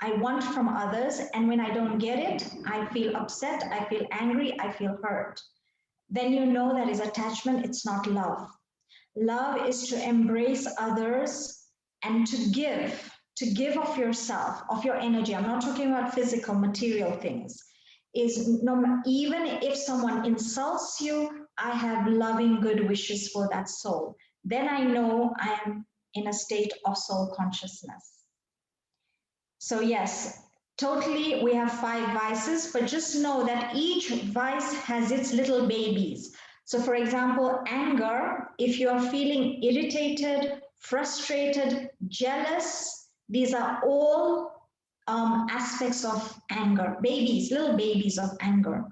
I want from others, and when I don't get it, I feel upset, I feel angry, I feel hurt. Then you know that is attachment, it's not love. Love is to embrace others and to give of yourself, of your energy. I'm not talking about physical, material things. Even if someone insults you, I have loving good wishes for that soul. Then I know I am in a state of soul consciousness. So yes, totally we have 5 vices, but just know that each vice has its little babies. So for example, anger, if you are feeling irritated, frustrated, jealous, these are all aspects of anger, babies, little babies of anger.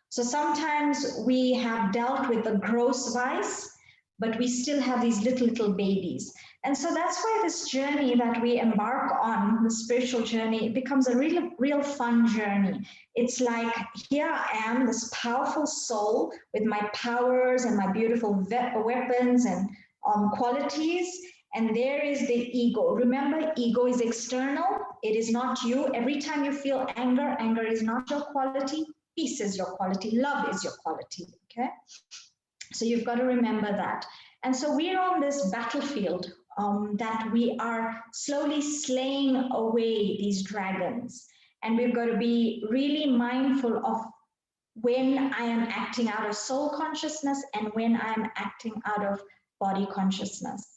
So sometimes we have dealt with the gross vice, but we still have these little babies. And so that's why this journey that we embark on, the spiritual journey, it becomes a real fun journey. It's like, here I am, this powerful soul with my powers and my beautiful weapons and qualities. And there is the ego. Remember, ego is external. It is not you. Every time you feel anger, anger is not your quality. Peace is your quality. Love is your quality. Okay? So you've got to remember that. And so we're on this battlefield that we are slowly slaying away these dragons. And we've got to be really mindful of when I am acting out of soul consciousness and when I am acting out of body consciousness.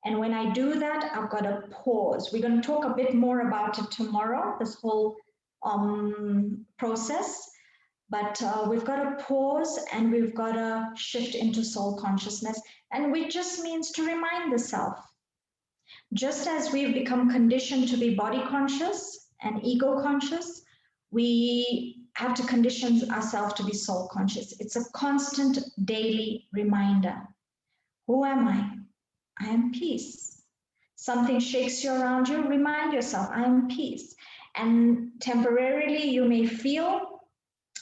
And when I do that, I've got to pause. We're going to talk a bit more about it tomorrow, this whole process. But we've got to pause and we've got to shift into soul consciousness. And which just means to remind the self. Just as we've become conditioned to be body conscious and ego conscious, we have to condition ourselves to be soul conscious. It's a constant daily reminder. Who am I? I am peace. Something shakes you around you, remind yourself, I am peace. And temporarily you may feel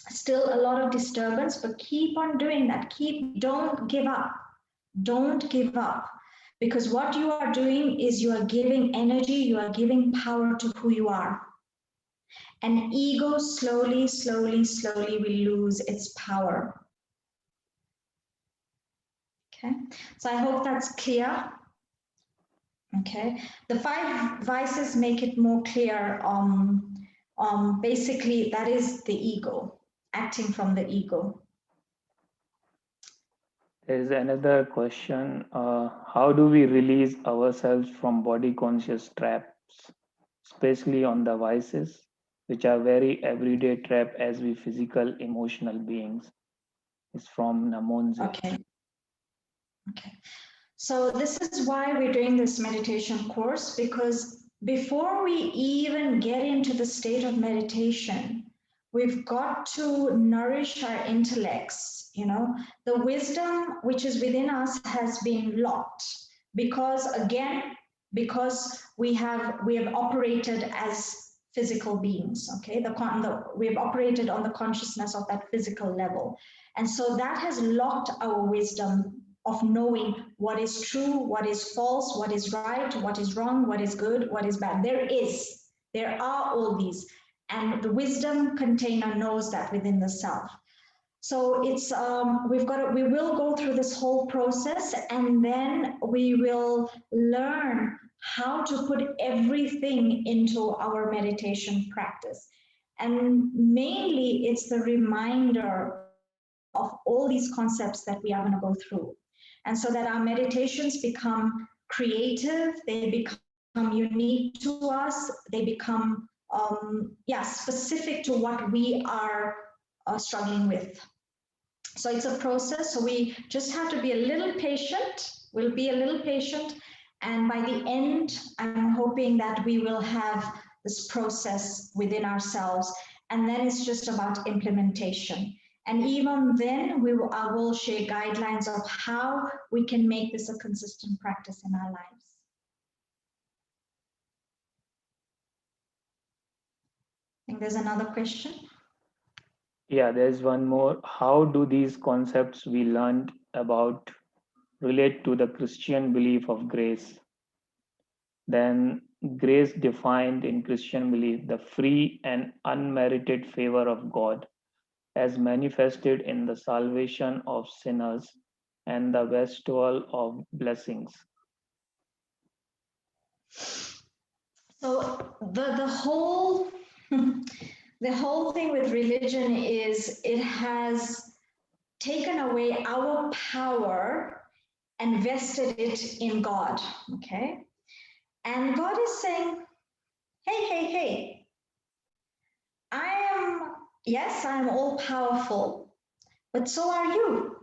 still a lot of disturbance, but keep on doing that. Don't give up. Don't give up. Because what you are doing is you are giving energy, you are giving power to who you are. And ego slowly, slowly, slowly will lose its power. Okay, so I hope that's clear. Okay, the 5 vices make it more clear. Basically, that is the ego, acting from the ego. There is another question. How do we release ourselves from body conscious traps, especially on the vices, which are very everyday trap as we physical, emotional beings? It's from Namonze. Okay. Okay. So this is why we're doing this meditation course, because before we even get into the state of meditation, we've got to nourish our intellects. You know, the wisdom which is within us has been locked because, again, because we have operated as physical beings. Okay, we've operated on the consciousness of that physical level, and so that has locked our wisdom of knowing what is true, what is false, what is right, what is wrong, what is good, what is bad. There are all these, and the wisdom container knows that within the self. So it's we will go through this whole process, and then we will learn how to put everything into our meditation practice. And mainly it's the reminder of all these concepts that we are going to go through. And so that our meditations become creative, they become unique to us, they become specific to what we are struggling with. So it's a process, so we just have to be a little patient. We'll be a little patient, and by the end, I'm hoping that we will have this process within ourselves, and then it's just about implementation. And even then, I will share guidelines of how we can make this a consistent practice in our lives. I think there's another question. Yeah, there's one more. How do these concepts we learned about relate to the Christian belief of grace? Then grace defined in Christian belief the free and unmerited favor of God as manifested in the salvation of sinners and the bestowal of blessings. So the whole the whole thing with religion is it has taken away our power and vested it in God. Okay, and God is saying, hey, yes, I am all powerful, but so are you.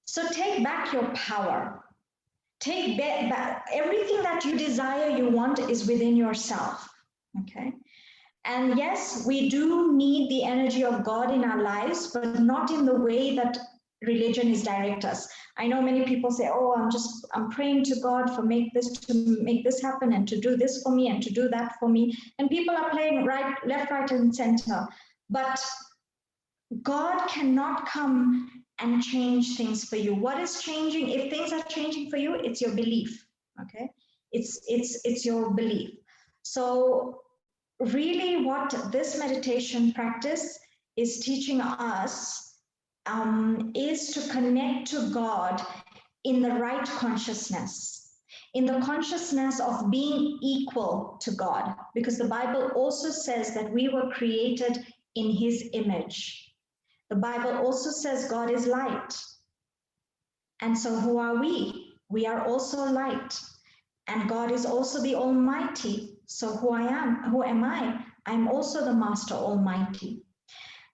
So take back your power. Take back everything that you desire, you want is within yourself. Okay. And yes, we do need the energy of God in our lives, but not in the way that religion is direct us. I know many people say, oh, I'm praying to God to make this happen and to do this for me and to do that for me. And people are playing left, right, and center. But God cannot come and change things for you. What is changing? If things are changing for you, it's your belief. Okay, it's your belief. So really, what this meditation practice is teaching us is to connect to God in the right consciousness, in the consciousness of being equal to God, because the Bible also says that we were created in His image. The Bible also says God is light. And so who are we? We are also light. And God is also the Almighty. So who am I? I'm also the Master Almighty.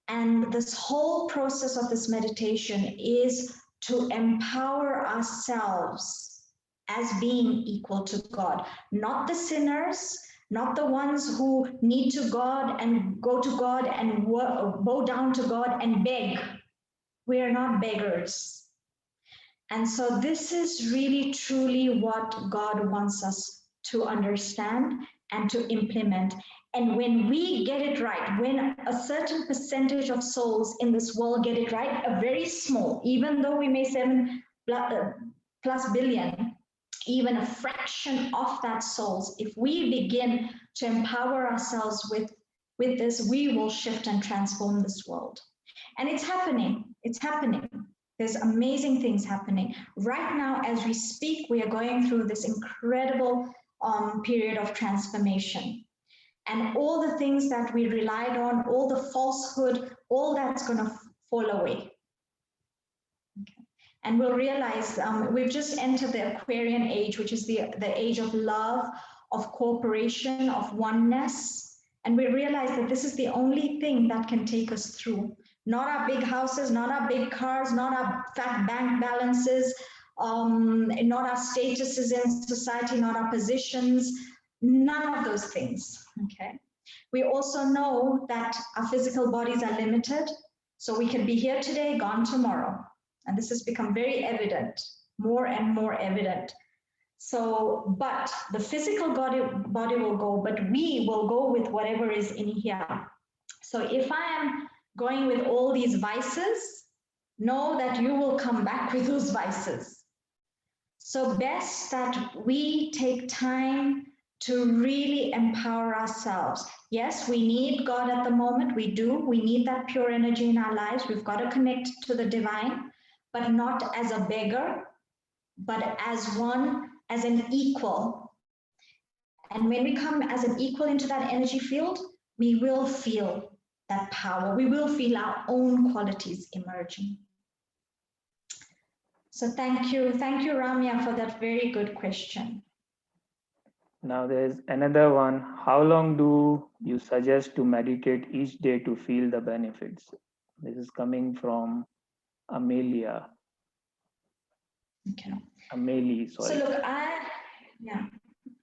And this whole process of this meditation is to empower ourselves as being equal to God, not the sinners, not the ones who need to God and go to God and bow down to God and beg. We are not beggars. And so this is really truly what God wants us to understand and to implement. And when we get it right, when a certain percentage of souls in this world get it right, a very small, even though we may 7+ billion, even a fraction of that souls, if we begin to empower ourselves with this, we will shift and transform this world. And it's happening. It's happening. There's amazing things happening. Right now, as we speak, we are going through this incredible period of transformation. And all the things that we relied on, all the falsehood, all that's going to fall away. Okay. And we'll realize we've just entered the Aquarian age, which is the age of love, of cooperation, of oneness. And we realize that this is the only thing that can take us through. Not our big houses, not our big cars, not our fat bank balances, not our statuses in society, not our positions, none of those things, okay? We also know that our physical bodies are limited, so we can be here today, gone tomorrow. And this has become very evident, more and more evident. So, but the physical body will go, but we will go with whatever is in here. So if I am going with all these vices, know that you will come back with those vices. So best that we take time to really empower ourselves. Yes, we need God at the moment. We do. We need that pure energy in our lives. We've got to connect to the divine, but not as a beggar, but as one, as an equal. And when we come as an equal into that energy field, we will feel that power. We will feel our own qualities emerging. So thank you, Ramya, for that very good question. Now there's another one. How long do you suggest to meditate each day to feel the benefits? This is coming from Amelia. Okay. Amelie, sorry. So look,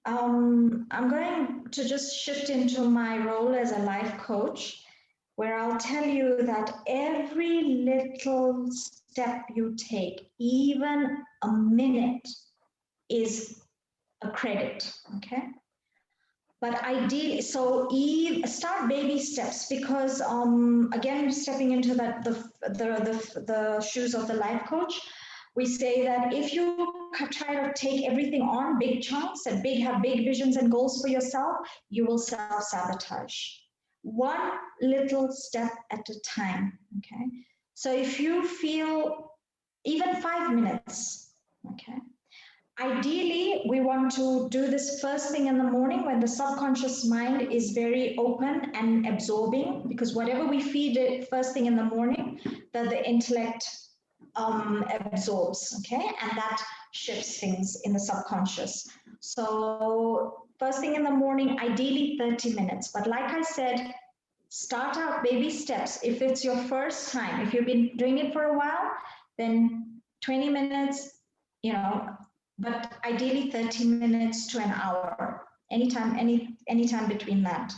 I'm going to just shift into my role as a life coach, where I'll tell you that every little step you take, even a minute, is a credit, okay? But ideally, so start baby steps, because again, stepping into that the shoes of the life coach, we say that if you try to take everything on big chunks and have big visions and goals for yourself, you will self-sabotage. One little step at a time, okay? So if you feel even 5 minutes, okay? Ideally, we want to do this first thing in the morning when the subconscious mind is very open and absorbing, because whatever we feed it first thing in the morning, that the intellect absorbs, okay? And that shifts things in the subconscious. So first thing in the morning, ideally 30 minutes. But like I said, start out baby steps. If it's your first time, if you've been doing it for a while, then 20 minutes, you know, but ideally 30 minutes to an hour, anytime between that.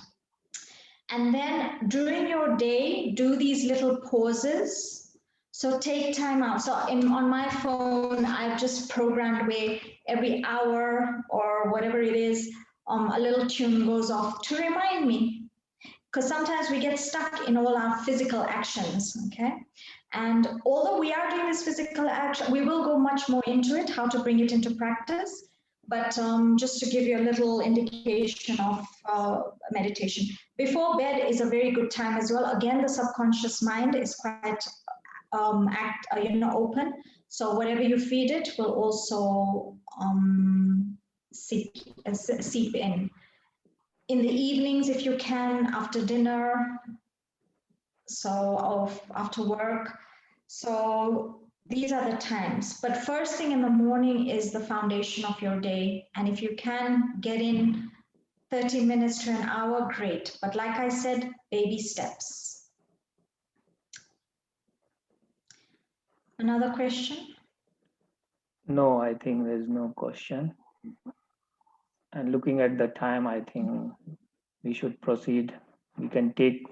And then during your day, do these little pauses. So take time out. So on my phone, I've just programmed where every hour or whatever it is, a little tune goes off to remind me. Because sometimes we get stuck in all our physical actions, okay? And although we are doing this physical action, we will go much more into it, how to bring it into practice. But just to give you a little indication of meditation. Before bed is a very good time as well. Again, the subconscious mind is quite open. So whatever you feed it will also seep in. In the evenings, if you can, after dinner, so after work. So these are the times. But first thing in the morning is the foundation of your day. And if you can get in 30 minutes to an hour, great. But like I said, baby steps. Another question? No, I think there's no question. And looking at the time, I think we should proceed. We can take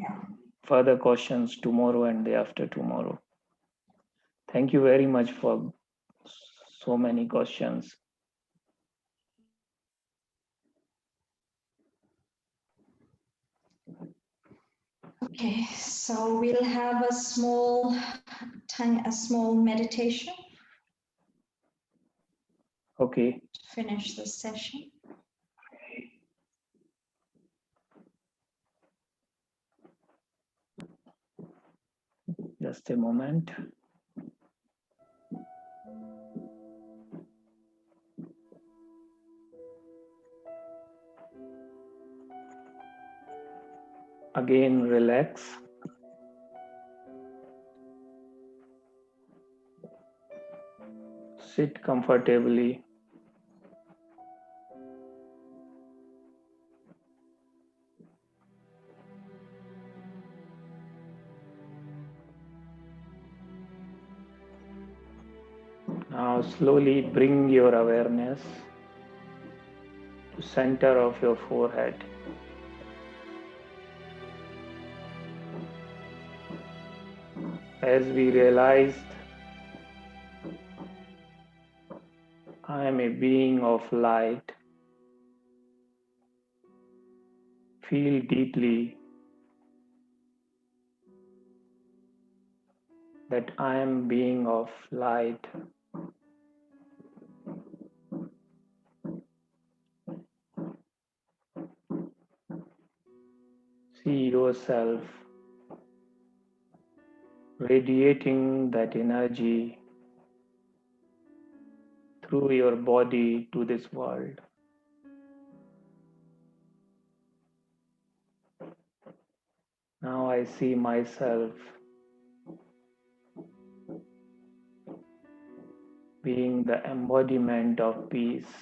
further questions tomorrow and day after tomorrow. Thank you very much for so many questions. Okay, so we'll have a small meditation. Okay. To finish the session. Just a moment. Again, relax. Sit comfortably. Now slowly bring your awareness to center of your forehead. As we realized, I am a being of light. Feel deeply that I am being of light. See yourself radiating that energy through your body to this world. Now I see myself being the embodiment of peace.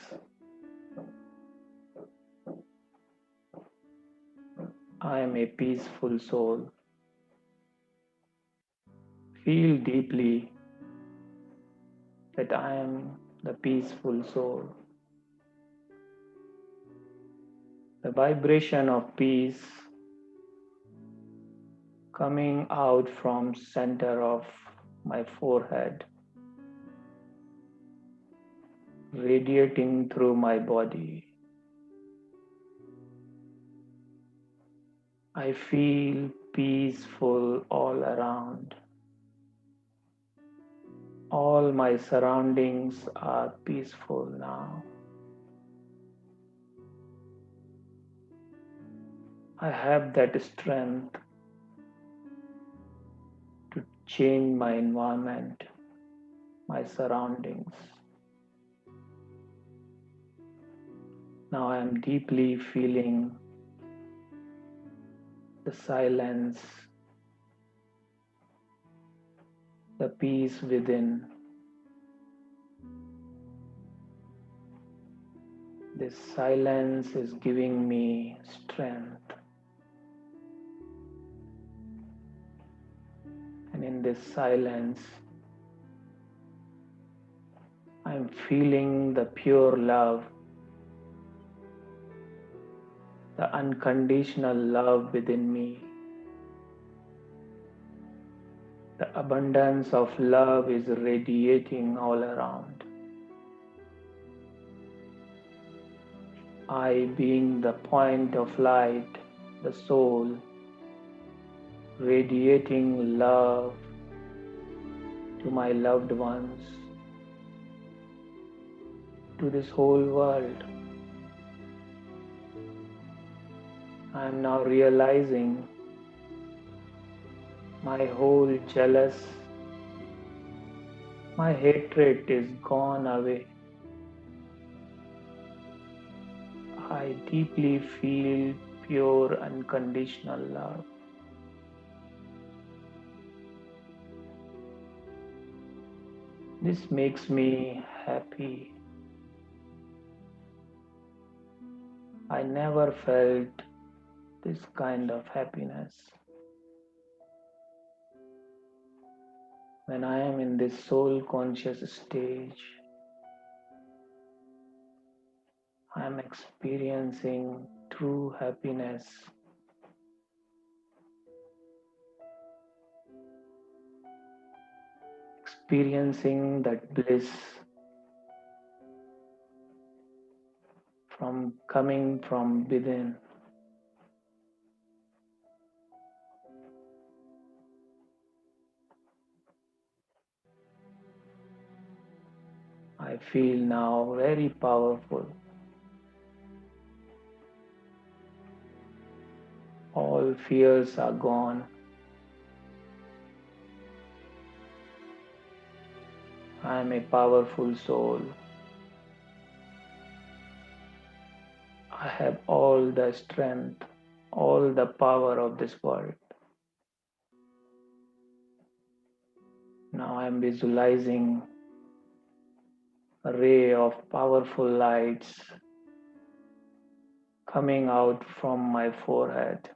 I am a peaceful soul. Feel deeply that I am the peaceful soul. The vibration of peace coming out from center of my forehead, radiating through my body. I feel peaceful all around. All my surroundings are peaceful now. I have that strength to change my environment, my surroundings. Now I am deeply feeling the silence, the peace within. This silence is giving me strength. And in this silence, I'm feeling the pure love, the unconditional love within me. The abundance of love is radiating all around. I being the point of light, the soul, radiating love to my loved ones, to this whole world. I am now realizing my whole jealous, my hatred is gone away. I deeply feel pure unconditional love. This makes me happy. I never felt this kind of happiness. When I am in this soul conscious stage, I am experiencing true happiness, experiencing that bliss from coming from within. I feel now very powerful. All fears are gone. I am a powerful soul. I have all the strength, all the power of this world. Now I am visualizing a ray of powerful lights coming out from my forehead.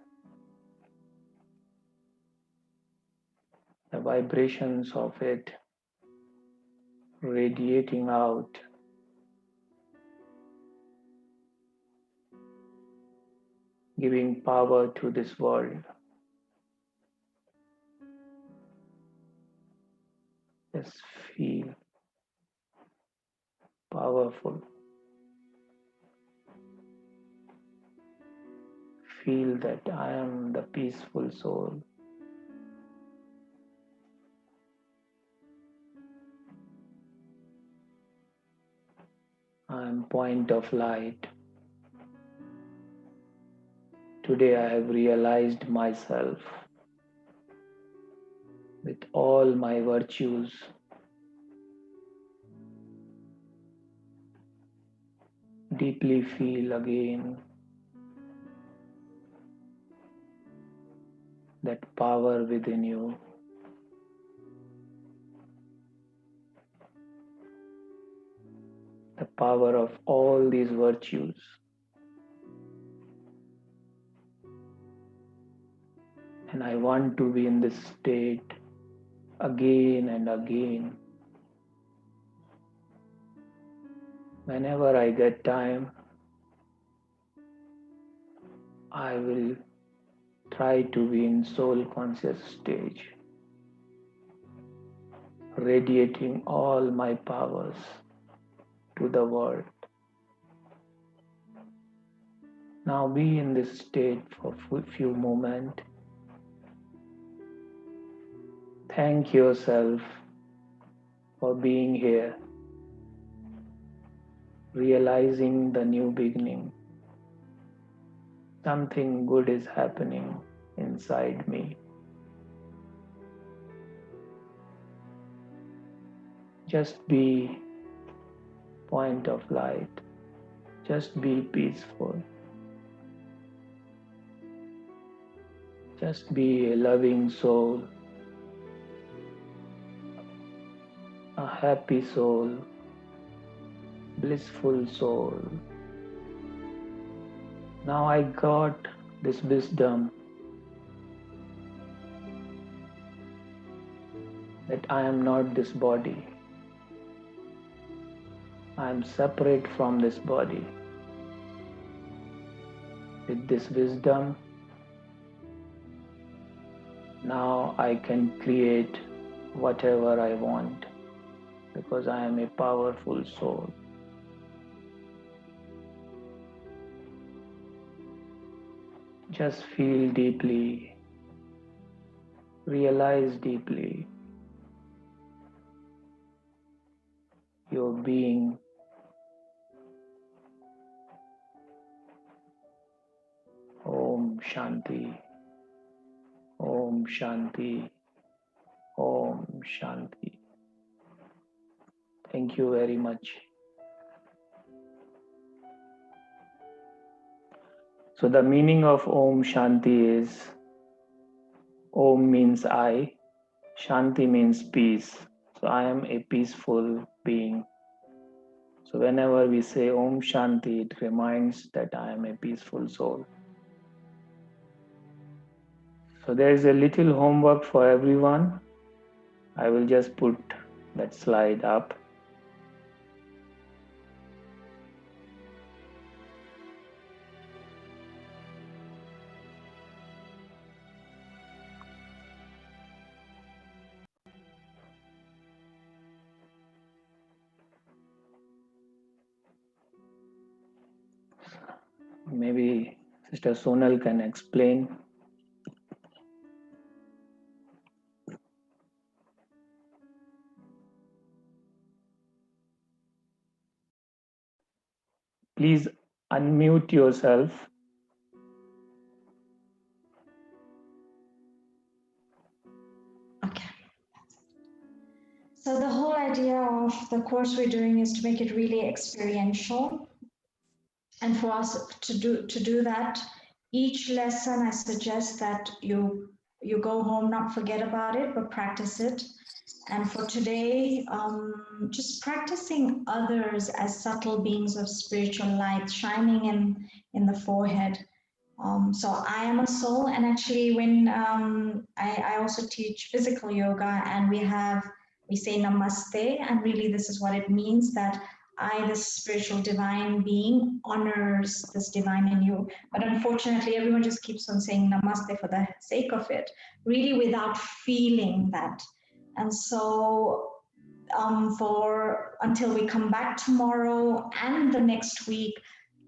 The vibrations of it radiating out, giving power to this world. Just feel powerful. Feel that I am the peaceful soul. I am point of light. Today I have realized myself with all my virtues. Deeply feel again that power within you. The power of all these virtues. And I want to be in this state again and again. Whenever I get time, I will try to be in soul conscious stage, radiating all my powers to the world. Now be in this state for a few moments. Thank yourself for being here, realizing the new beginning. Something good is happening inside me. Just be point of light. Just be peaceful. Just be a loving soul, a happy soul, blissful soul. Now I got this wisdom that I am not this body. I am separate from this body. With this wisdom, now I can create whatever I want because I am a powerful soul. Just feel deeply, realize deeply your being. Om Shanti, Om Shanti, Om Shanti. Thank you very much. So the meaning of Om Shanti is Om means I, Shanti means peace. So I am a peaceful being. So whenever we say Om Shanti, it reminds that I am a peaceful soul. So there is a little homework for everyone. I will just put that slide up. Maybe Sister Sonal can explain. Please unmute yourself. Okay. So the whole idea of the course we're doing is to make it really experiential. And for us to do that, each lesson I suggest that you go home, not forget about it, but practice it. And for today, just practicing others as subtle beings of spiritual light shining in the forehead. So I am a soul, and actually, when I also teach physical yoga, and we say namaste, and really this is what it means, that I, this spiritual divine being, honors this divine in you. But unfortunately, everyone just keeps on saying namaste for the sake of it, really without feeling that. And so for until we come back tomorrow and the next week,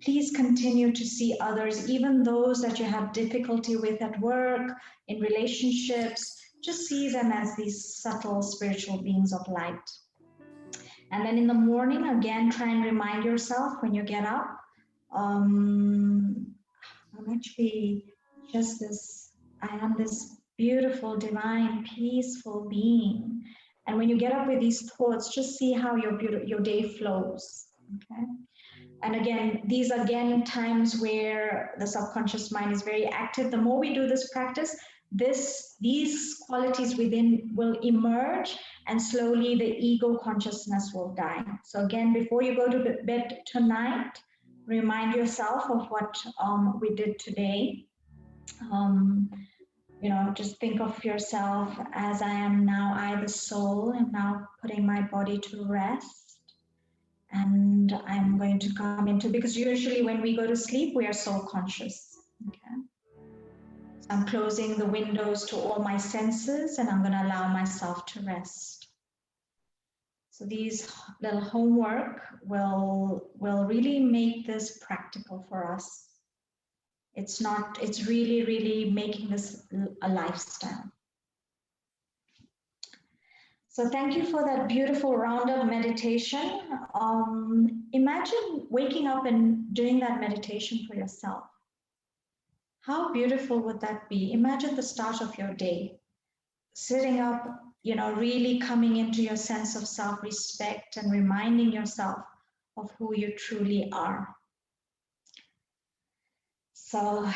please continue to see others, even those that you have difficulty with at work, in relationships. Just see them as these subtle spiritual beings of light. And then in the morning, again, try and remind yourself when you get up, I'm actually just this, I am this beautiful, divine, peaceful being. And when you get up with these thoughts, just see how your day flows, okay? And again, these are again times where the subconscious mind is very active. The more we do this practice, these qualities within will emerge, and slowly the ego consciousness will die. So again, before you go to bed tonight, remind yourself of what we did today. Just think of yourself as I am now, I the soul, and now putting my body to rest. And I'm going to come into, because usually when we go to sleep, we are soul conscious. Okay. So I'm closing the windows to all my senses, and I'm going to allow myself to rest. So these little homework will really make this practical for us. It's really, really making this a lifestyle. So thank you for that beautiful round of meditation. Imagine waking up and doing that meditation for yourself. How beautiful would that be? Imagine the start of your day, sitting up, really coming into your sense of self-respect and reminding yourself of who you truly are. So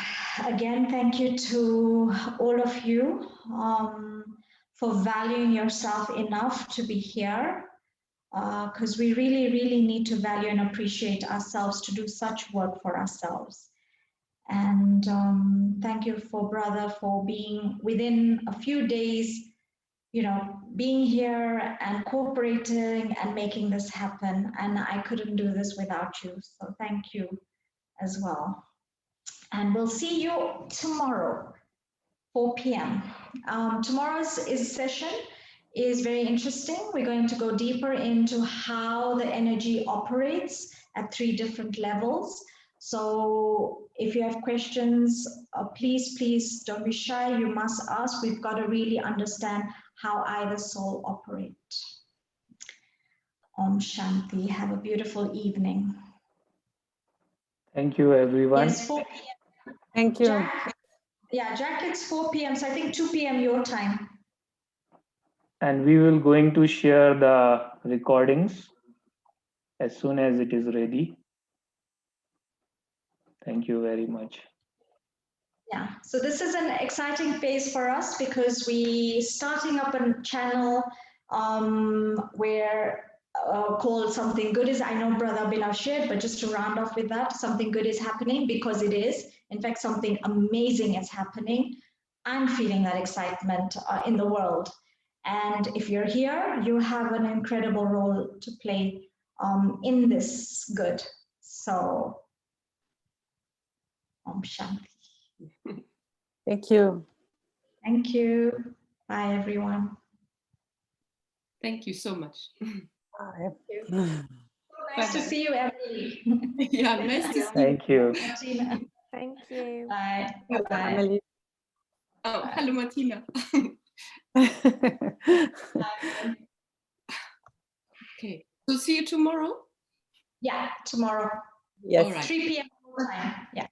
again, thank you to all of you for valuing yourself enough to be here, because we really, really need to value and appreciate ourselves to do such work for ourselves. And thank you for brother for being within a few days, being here and cooperating and making this happen. And I couldn't do this without you. So thank you as well. And we'll see you tomorrow, 4 p.m. Tomorrow's session is very interesting. We're going to go deeper into how the energy operates at 3 different levels. So if you have questions, please don't be shy. You must ask. We've got to really understand how I, the soul, operate. Om Shanti. Have a beautiful evening. Thank you, everyone. Yes, 4 p.m. Thank you. Jack, it's 4 p.m. So I think 2 p.m. your time. And we will going to share the recordings as soon as it is ready. Thank you very much. Yeah, so this is an exciting phase for us because we starting up a channel where called Something Good Is. I know Brother Abhinav shared, but just to round off with that, something good is happening, because it is. In fact, something amazing is happening. I'm feeling that excitement in the world. And if you're here, you have an incredible role to play in this good. So, Om Shanti. Thank you. Thank you. Bye, everyone. Thank you so much. Nice to see you, Emily. Yeah, nice to see you. Thank you. Martina. Thank you. Bye. Bye, Bye. Emily. Oh, hello, Martina. Okay, so see you tomorrow. Yeah, tomorrow. Yes. All right. 3 p.m. time. Yeah.